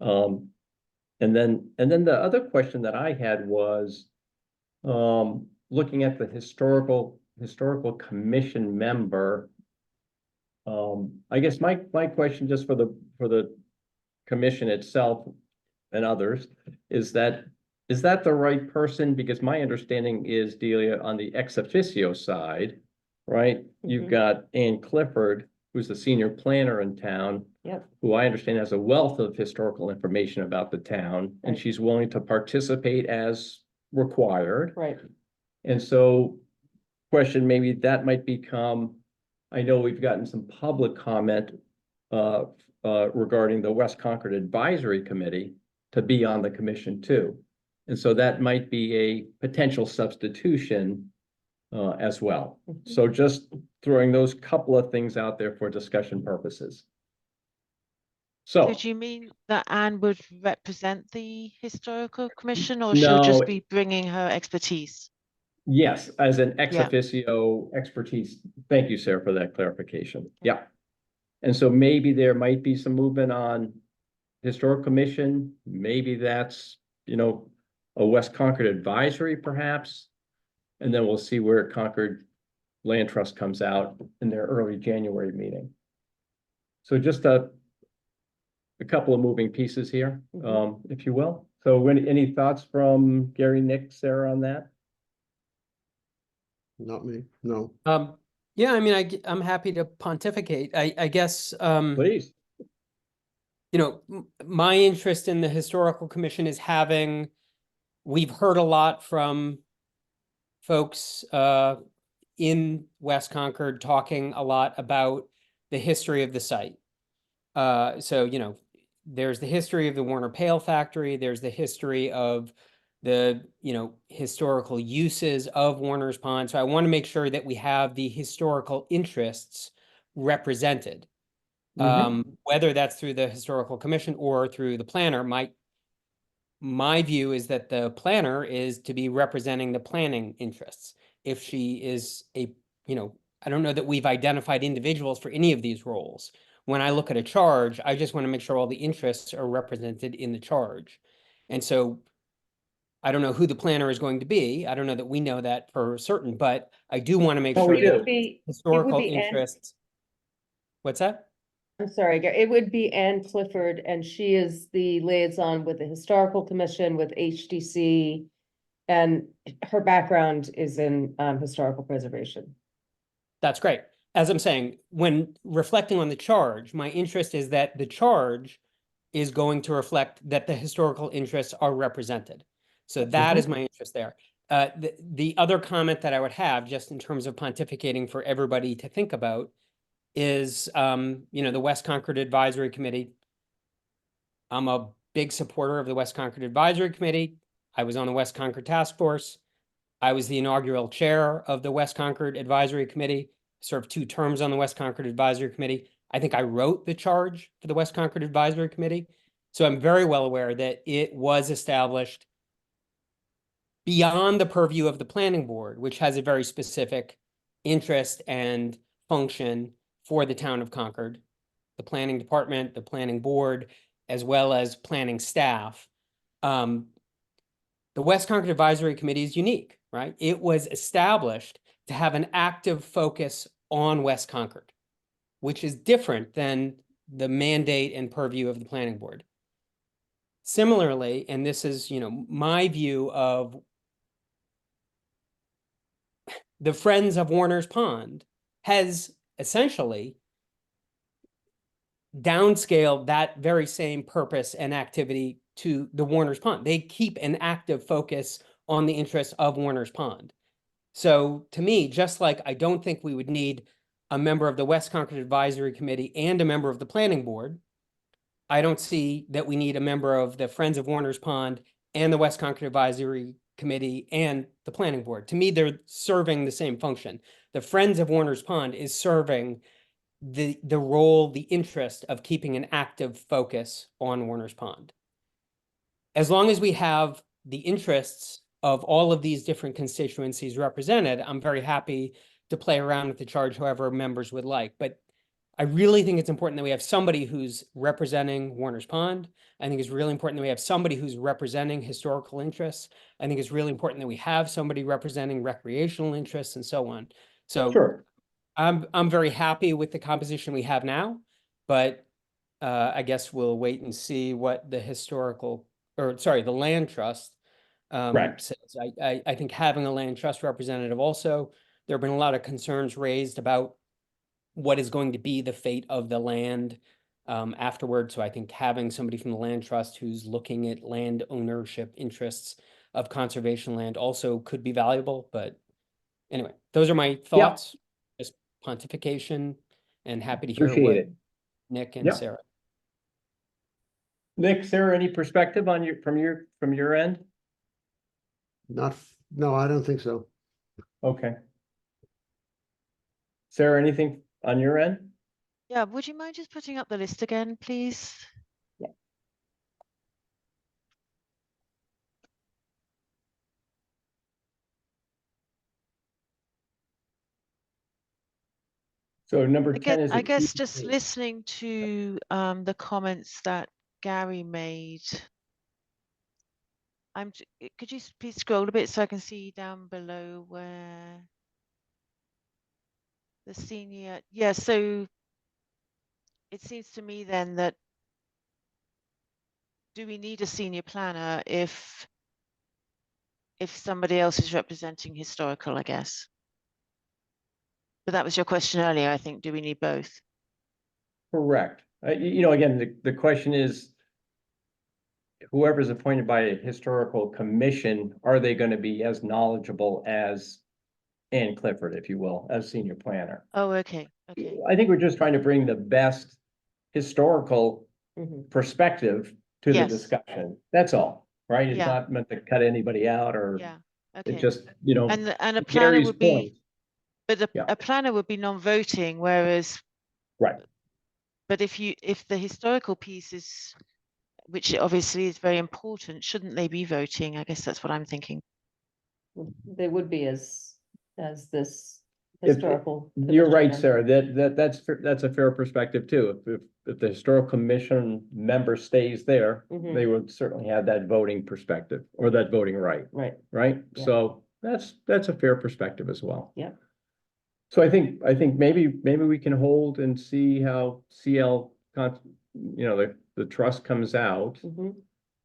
And then the other question that I had was, looking at the historical commission member. I guess my question just for the commission itself and others is that the right person? Because my understanding is, Delia, on the ex officio side, right? You've Mhm. got Ann Clifford, who's the senior planner in town, Yep. who I understand has a wealth of historical information about the town, and Right. she's willing to participate as required. Right. And so, question, maybe that might become, I know we've gotten some public comment regarding the West Concord Advisory Committee to be on the commission too. And so that might be a potential substitution as well. Mhm. So just throwing those couple of things out there for discussion purposes. So, Did you mean that Anne would represent the historical commission, or she'll no, just be bringing her expertise? yes, as an ex Yeah. officio expertise. Thank you, Sarah, for that clarification. Yeah. And so maybe there might be some movement on historic commission. Maybe that's, a West Concord advisory perhaps. And then we'll see where Concord Land Trust comes out in their early January meeting. So just a couple of moving pieces here, if you will. So any thoughts from Gary, Nick, Sarah on that? Not me, no. Yeah, I mean, I'm happy to pontificate. I guess, Please. My interest in the historical commission is we've heard a lot from folks in West Concord talking a lot about the history of the site. So, there's the history of the Warner Pail factory, there's the history of the, historical uses of Warner's Pond. So I want to make sure that we have the historical interests represented. Whether that's through the historical commission or through the planner, my view is that the planner is to be representing the planning interests. If she is I don't know that we've identified individuals for any of these roles. When I look at a charge, I just want to make sure all the interests are represented in the charge. And so I don't know who the planner is going to be. I don't know that we know that for certain, but I do want to make No, sure we that do. historical Ann. interests. What's that? I'm sorry, it would be Ann Clifford, and she is the liaison with the Historical Commission, with HDC, and her background is in historical preservation. That's great. As I'm saying, when reflecting on the charge, my interest is that the charge is going to reflect that the historical interests are represented. So that is my interest there. The other comment that I would have, just in terms of pontificating for everybody to think about, is, the West Concord Advisory Committee. I'm a big supporter of the West Concord Advisory Committee. I was on the West Concord Task Force. I was the inaugural chair of the West Concord Advisory Committee, served 2 terms on the West Concord Advisory Committee. I think I wrote the charge for the West Concord Advisory Committee. So I'm very well aware that it was established beyond the purview of the planning board, which has a very specific interest and function for the town of Concord, the planning department, the planning board, as well as planning staff. The West Concord Advisory Committee is unique, right? It was established to have an active focus on West Concord, which is different than the mandate and purview of the planning board. Similarly, and this is, my view of the Friends of Warner's Pond has essentially downscale that very same purpose and activity to the Warner's Pond. They keep an active focus on the interests of Warner's Pond. So to me, just like I don't think we would need a member of the West Concord Advisory Committee and a member of the Planning Board, I don't see that we need a member of the Friends of Warner's Pond and the West Concord Advisory Committee and the Planning Board. To me, they're serving the same function. The Friends of Warner's Pond is serving the role, the interest of keeping an active focus on Warner's Pond. As long as we have the interests of all of these different constituencies represented, I'm very happy to play around with the charge however members would like. But I really think it's important that we have somebody who's representing Warner's Pond. I think it's really important that we have somebody who's representing historical interests. I think it's really important that we have somebody representing recreational interests and so on. So Sure. I'm very happy with the composition we have now, but I guess we'll wait and see what the the land trust Correct. says. I think having a land trust representative also, there have been a lot of concerns raised about what is going to be the fate of the land afterward. So I think having somebody from the land trust who's looking at land ownership interests of conservation land also could be valuable. But anyway, those are my thoughts. Just pontification, and happy to hear Appreciate what it. Nick and Yeah. Sarah. Nick, Sarah, any perspective on from your end? No, I don't think so. Okay. Sarah, anything on your end? Yeah, would you mind just putting up the list again, please? So number 10 is. I guess just listening to the comments that Gary made. Could you please scroll a bit so I can see down below where the senior, yeah, so it seems to me then that do we need a senior planner if somebody else is representing historical, I guess. But that was your question earlier, I think. Do we need both? Correct. Again, the question is, whoever's appointed by a historical commission, are they going to be as knowledgeable as Ann Clifford, if you will, as senior planner? Oh, okay. Okay. I think we're just trying to bring the best historical perspective to the discussion. That's all, right? It's not meant to cut anybody out or okay. it just, and a planner Gary's would be point. but a planner would be non-voting, whereas but if the historical piece is, which obviously is very important, shouldn't they be voting? I guess that's what I'm thinking. They would be as this historical. You're right, commission Sarah. That's a fair perspective too. If the historical commission member stays there, they would certainly have that voting perspective or that voting right. Right. Yeah. So that's a fair perspective as well. Yeah. So I think maybe we can hold and see how CL the trust comes out.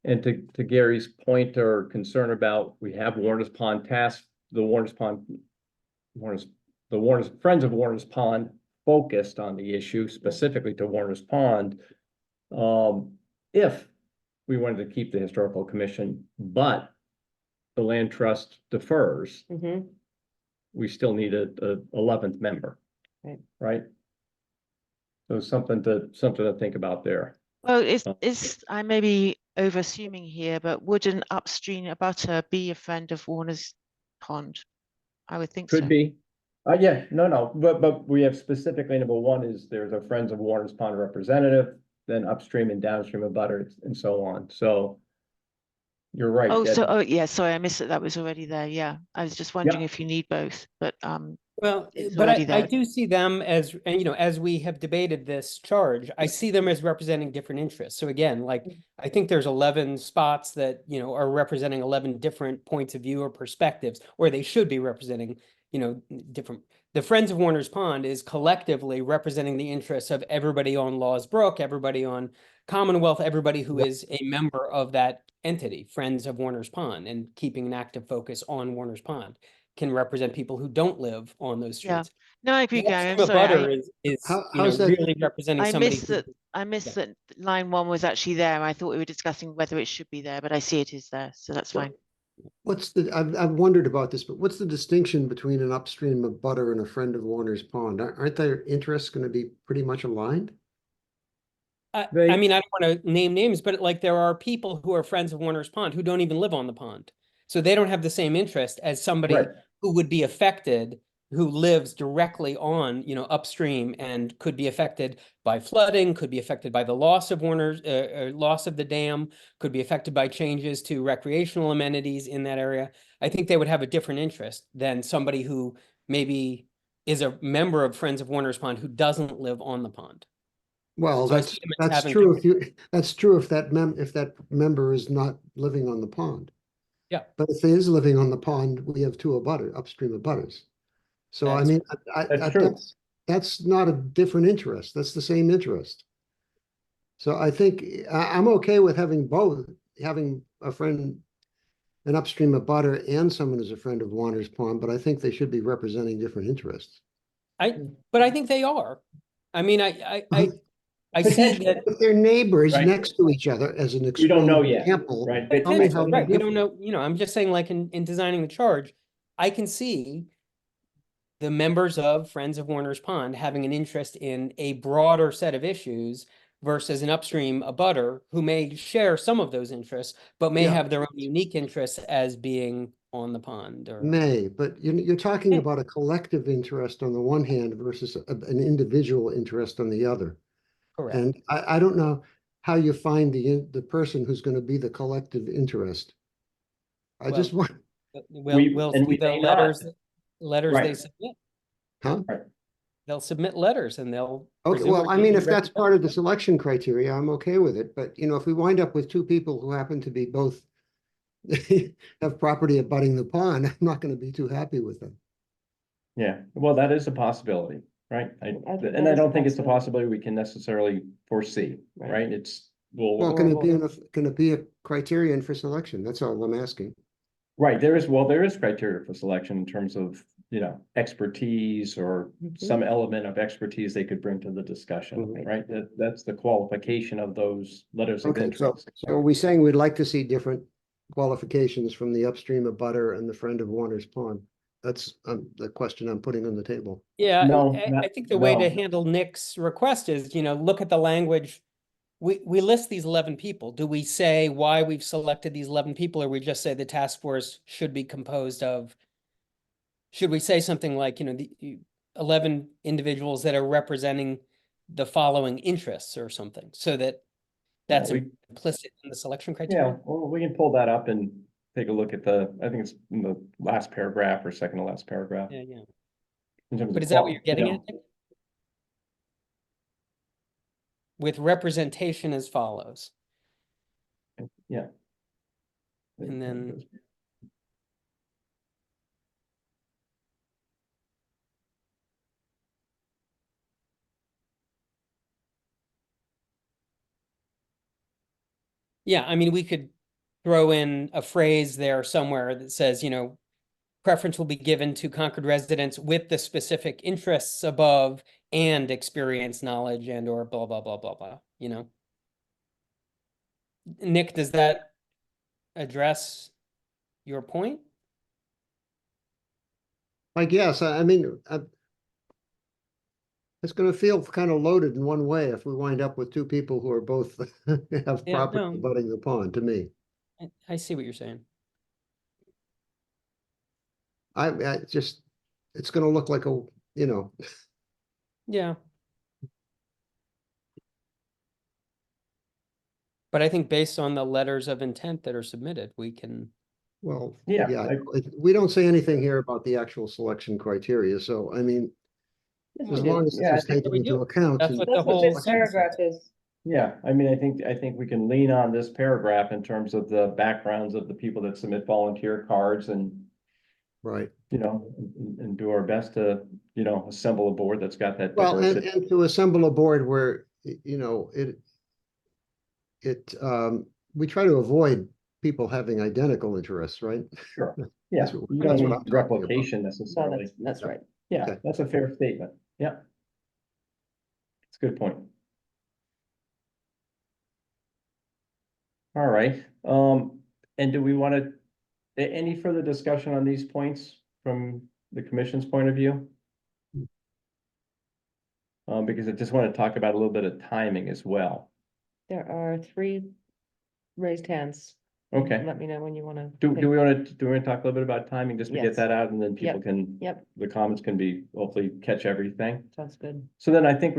And to Gary's point or concern about, we have Warner's Pond task, the Friends of Warner's Pond focused on the issue specifically to Warner's Pond. If we wanted to keep the historical commission, but the land trust defers, we still need a 11th member. Right. So something to think about there. Well, I may be over assuming here, but would an upstream abutter be a friend of Warner's Pond? I would think so. Could be. No, but we have specifically, number one is there's a Friends of Warner's Pond representative, then upstream and downstream abutters and so on. So you're right. Yeah, sorry, I missed it. That was already there. Yeah, I was just wondering if you need both, but well, but I do see them as, and as we have debated this charge, I see them as representing different interests. So again, like, I think there's 11 spots that, are representing 11 different points of view or perspectives, or they should be representing, different. The Friends of Warner's Pond is collectively representing the interests of everybody on Laws Brook, everybody on Commonwealth, everybody who is a member of that entity, Friends of Warner's Pond, and keeping an active focus on Warner's Pond. can represent people who don't live on those Yeah. streets. No, I agree, The Gary. I'm upstream sorry. abutter is how's that? really representing I somebody. missed that. I missed that line 1 was actually there. I thought we were discussing whether it should be there, but I see it is there, so that's fine. What's the, I've wondered about this, but what's the distinction between an upstream abutter and a friend of Warner's Pond? Aren't their interests going to be pretty much aligned? I mean, I don't want to name names, but like there are people who are friends of Warner's Pond who don't even live on the pond. So they don't have the same interest as somebody who would be affected, who lives directly on, upstream and could be affected by flooding, could be affected by the loss of loss of the dam, could be affected by changes to recreational amenities in that area. I think they would have a different interest than somebody who maybe is a member of Friends of Warner's Pond who doesn't live on the pond. Well, So that's true if that member is not living on the pond. Yeah. But if he is living on the pond, we have two upstream abutters. So I mean, that's not a different interest. That's the same interest. So I think I'm okay with having both, having a friend, an upstream abutter and someone who's a friend of Warner's Pond, but I think they should be representing different interests. But I think they are. I mean, I see that if they're neighbors Right. next to each other as an extreme don't know yet, example. right? But tell me that's how right. they're We don't know, I'm just saying like in designing the charge, I can see the members of Friends of Warner's Pond having an interest in a broader set of issues versus an upstream abutter who may share some of those interests, but may have their own unique interests as being on the pond. Or but you're talking about a collective interest on the one hand versus an individual interest on the other. Correct. And I don't know how you find the person who's going to be the collective interest. I just want. We'll see the letters they submit. Huh? They'll submit letters and they'll. Okay, well, I mean, if that's part of the represent- selection criteria, I'm okay with it. But, if we wind up with two people who happen to be both have property abutting the pond, I'm not going to be too happy with them. Yeah, well, that is a possibility, right? And I don't think it's a possibility we can necessarily foresee, right? Well, can it be a criterion for selection? That's all I'm asking. Right, there is criteria for selection in terms of, expertise or some element of expertise they could bring to the discussion, right? That's the qualification of those letters of Okay, so interest. are we saying we'd like to see different qualifications from the upstream abutter and the friend of Warner's Pond? That's the question I'm putting on the table. Yeah, No, I think the way to handle Nick's request is, look at the language. We list these 11 people. Do we say why we've selected these 11 people, or we just say the task force should be composed of? Should we say something like, the 11 individuals that are representing the following interests or something, so that that's implicit in the selection criteria? Yeah, well, we can pull that up and take a look at I think it's in the last paragraph or second to last paragraph. Yeah, yeah. In terms But of is that what you're getting at? With representation as follows. Yeah. And then. Yeah, I mean, we could throw in a phrase there somewhere that says, preference will be given to Concord residents with the specific interests above and experience, knowledge, and or blah, blah, blah, blah, blah, Nick, does that address your point? I guess, I mean, it's going to feel kind of loaded in one way if we wind up with two people who are both have property abutting the pond, to me. I see what you're saying. I just, it's going to look like Yeah. But I think based on the letters of intent that are submitted, we can. Well, we don't say anything here about the actual selection criteria. So, I mean, as long as it's taken into account. That's what the whole paragraph is. Yeah, I mean, I think we can lean on this paragraph in terms of the backgrounds of the people that submit volunteer cards and. Right. And do our best to, assemble a board that's got that Well, diversity. and to assemble a board where, we try to avoid people having identical interests, right? Sure. Yeah, That's what- you that's don't what need I'm talking about. replication No, necessarily. that's right. Yeah, Okay. that's a fair statement. Yeah. It's a good point. All right, and do we want to, any further discussion on these points from the commission's point of view? Because I just want to talk about a little bit of timing as well. There are 3 raised hands. Okay. Let me know when you want to. Do we want to talk a little bit about timing, just to get Yes. that out, and then people Yep. can, Yep, the comments can be, hopefully catch everything. sounds good. So then I think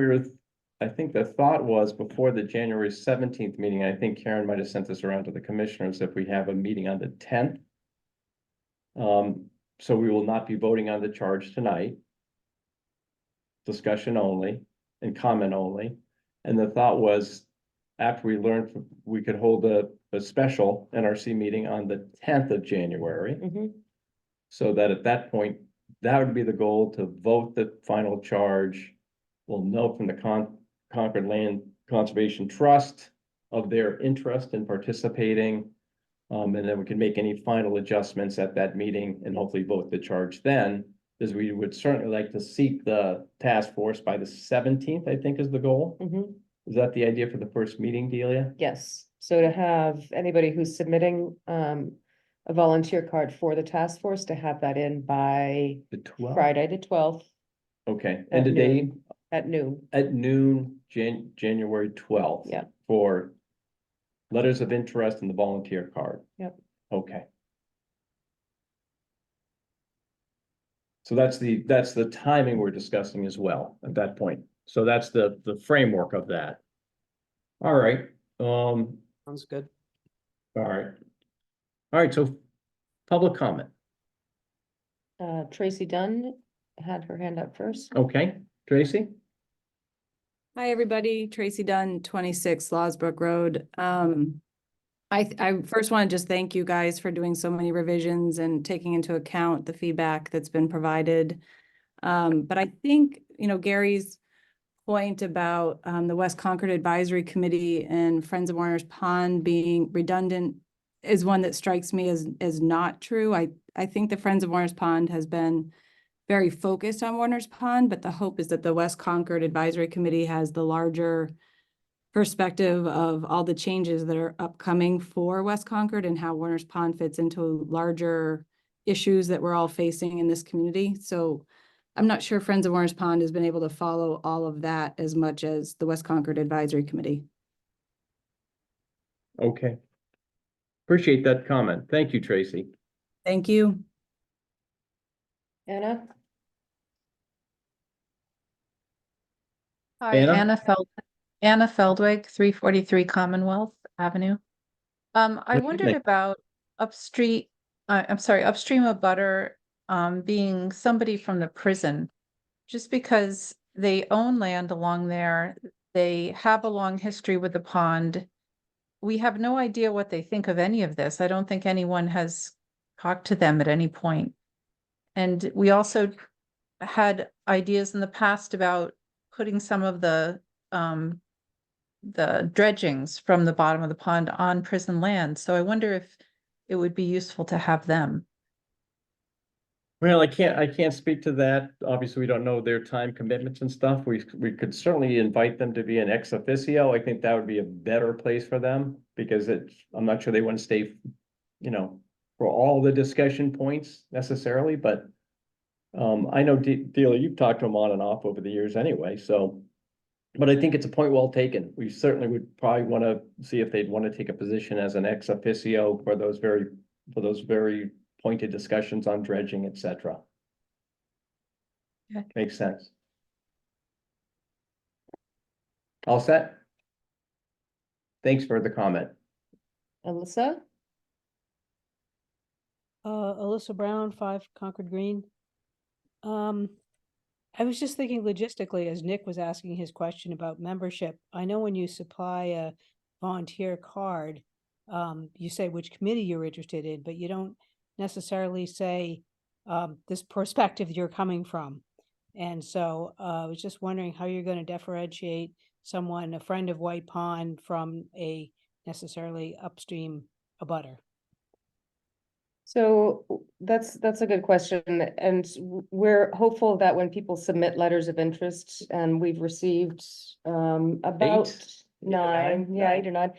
I think the thought was before the January 17th meeting, I think Karen might have sent this around to the commissioners, if we have a meeting on the 10th. So we will not be voting on the charge tonight. Discussion only and comment only. And the thought was, after we learned, we could hold a special NRC meeting on the 10th of January. Mhm. So that at that point, that would be the goal, to vote the final charge. We'll know from the Concord Land Conservation Trust of their interest in participating. And then we can make any final adjustments at that meeting and hopefully vote the charge then. Because we would certainly like to seat the task force by the 17th, I think is the goal. Mhm. Is that the idea for the first meeting, Delia? Yes, so to have anybody who's submitting a volunteer card for the task force to have that in by The 12th? Friday the 12th Okay, At and today noon. at noon. at noon, January 12th. Yeah. For letters of interest in the volunteer card. Yep. Okay. So that's the timing we're discussing as well at that point. So that's the framework of that. All right, Sounds good. all right. All right, so public comment. Tracy Dunn had her hand up first. Okay, Tracy? Hi, everybody. Tracy Dunn, 26 Lawsbrook Road. I first want to just thank you guys for doing so many revisions and taking into account the feedback that's been provided. But I think, Gary's point about the West Concord Advisory Committee and Friends of Warner's Pond being redundant is one that strikes me as not true. I think the Friends of Warner's Pond has been very focused on Warner's Pond, but the hope is that the West Concord Advisory Committee has the larger perspective of all the changes that are upcoming for West Concord and how Warner's Pond fits into larger issues that we're all facing in this community. So I'm not sure Friends of Warner's Pond has been able to follow all of that as much as the West Concord Advisory Committee. Okay. Appreciate that comment. Thank you, Tracy. Thank you. Anna? Hi, Anna Feldwig, 343 Commonwealth Avenue. I Good wondered evening. about upstream of Butter, being somebody from the prison. Just because they own land along there, they have a long history with the pond. We have no idea what they think of any of this. I don't think anyone has talked to them at any point. And we also had ideas in the past about putting some of the dredgings from the bottom of the pond on prison land. So I wonder if it would be useful to have them. Well, I can't speak to that. Obviously, we don't know their time commitments and stuff. We could certainly invite them to be an ex officio. I think that would be a better place for them because I'm not sure they want to stay, for all the discussion points necessarily, but I know Delia, you've talked to them on and off over the years anyway, so. But I think it's a point well taken. We certainly would probably want to see if they'd want to take a position as an ex officio for those very pointed discussions on dredging, etc. Okay. Makes sense. All set? Thanks for the comment. Alyssa? Alyssa Brown, 5 Concord Green. I was just thinking logistically, as Nick was asking his question about membership. I know when you supply a volunteer card, you say which committee you're interested in, but you don't necessarily say this perspective you're coming from. And so I was just wondering how you're going to differentiate someone, a friend of White Pond, from a necessarily upstream abutter. So that's a good question, and we're hopeful that when people submit letters of interest, and we've received about nine, yeah, 8 or 9.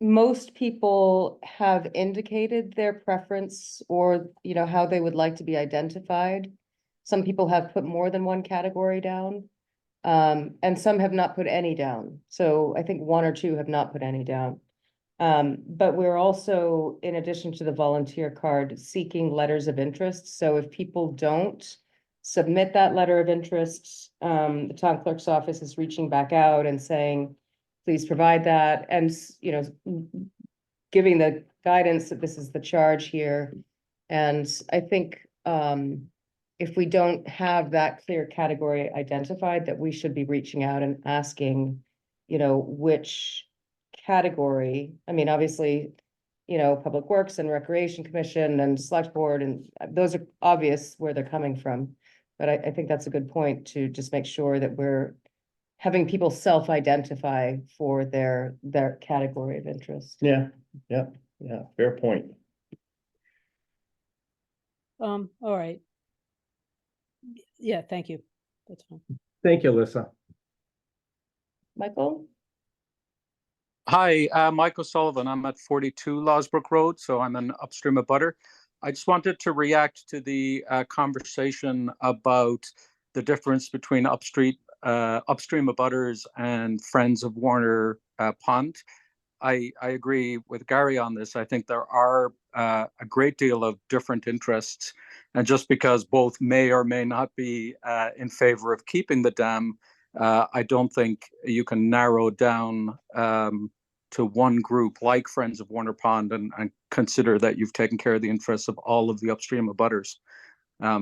Most people have indicated their preference or, how they would like to be identified. Some people have put more than one category down. And some have not put any down. So I think 1 or 2 have not put any down. But we're also, in addition to the volunteer card, seeking letters of interest. So if people don't submit that letter of interest, the town clerk's office is reaching back out and saying, please provide that. And, giving the guidance that this is the charge here. And I think, if we don't have that clear category identified, that we should be reaching out and asking, which category, I mean, obviously, Public Works and Recreation Commission and Select Board, and those are obvious where they're coming from. But I think that's a good point to just make sure that we're having people self-identify for their category of interest. Yeah, fair point. All right. Yeah, thank you. That's fine. Thank you, Alyssa. Michael? Hi, Michael Sullivan. I'm at 42 Losbrook Road, so I'm an upstream abutter. I just wanted to react to the conversation about the difference between upstream abutters and friends of Warner Pond. I agree with Gary on this. I think there are a great deal of different interests, and just because both may or may not be in favor of keeping the dam, I don't think you can narrow down to one group like Friends of Warner Pond and consider that you've taken care of the interests of all of the upstream abutters.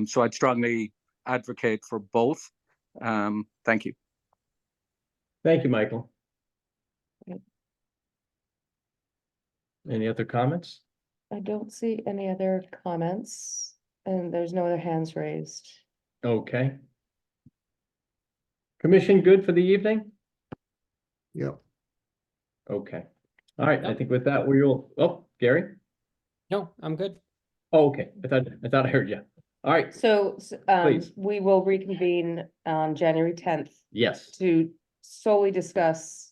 So I'd strongly advocate for both. Thank you. Thank you, Michael. Any other comments? I don't see any other comments, and there's no other hands raised. Okay. Commission good for the evening? Yep. Okay. All right. I think with that, we will, Gary? No, I'm good. Oh, okay. I thought I heard you. All right. So, Please. we will reconvene on January 10th Yes. to solely discuss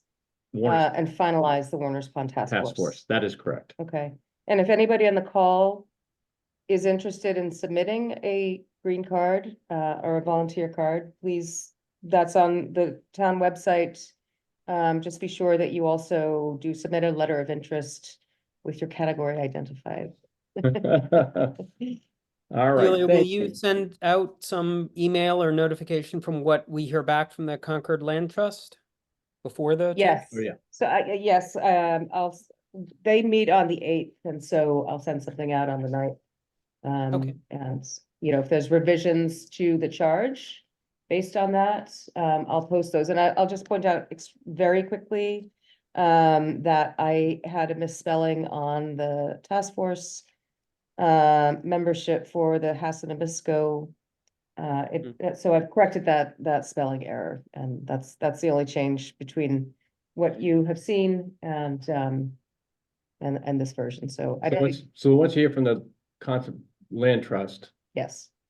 Warner's and finalize the Warner's Pond Task Task Force. That is correct. Okay, and if anybody on the call is interested in submitting a green card or a volunteer card, please, that's on the town website. Just be sure that you also do submit a letter of interest with your category identified. All right. Julia, will thank you send out some email or notification from what we hear back from the Concord Land Trust before the? Yes. Oh, yeah. So yes, they meet on the 8th, and so I'll send something out on the 9th. Okay. And, if there's revisions to the charge based on that, I'll post those. And I'll just point out very quickly that I had a misspelling on the task force membership for the Hassanabisco. So I've corrected that spelling error, and that's the only change between what you have seen and this version. So I don't. So once you hear from the Concord Land Trust, Yes.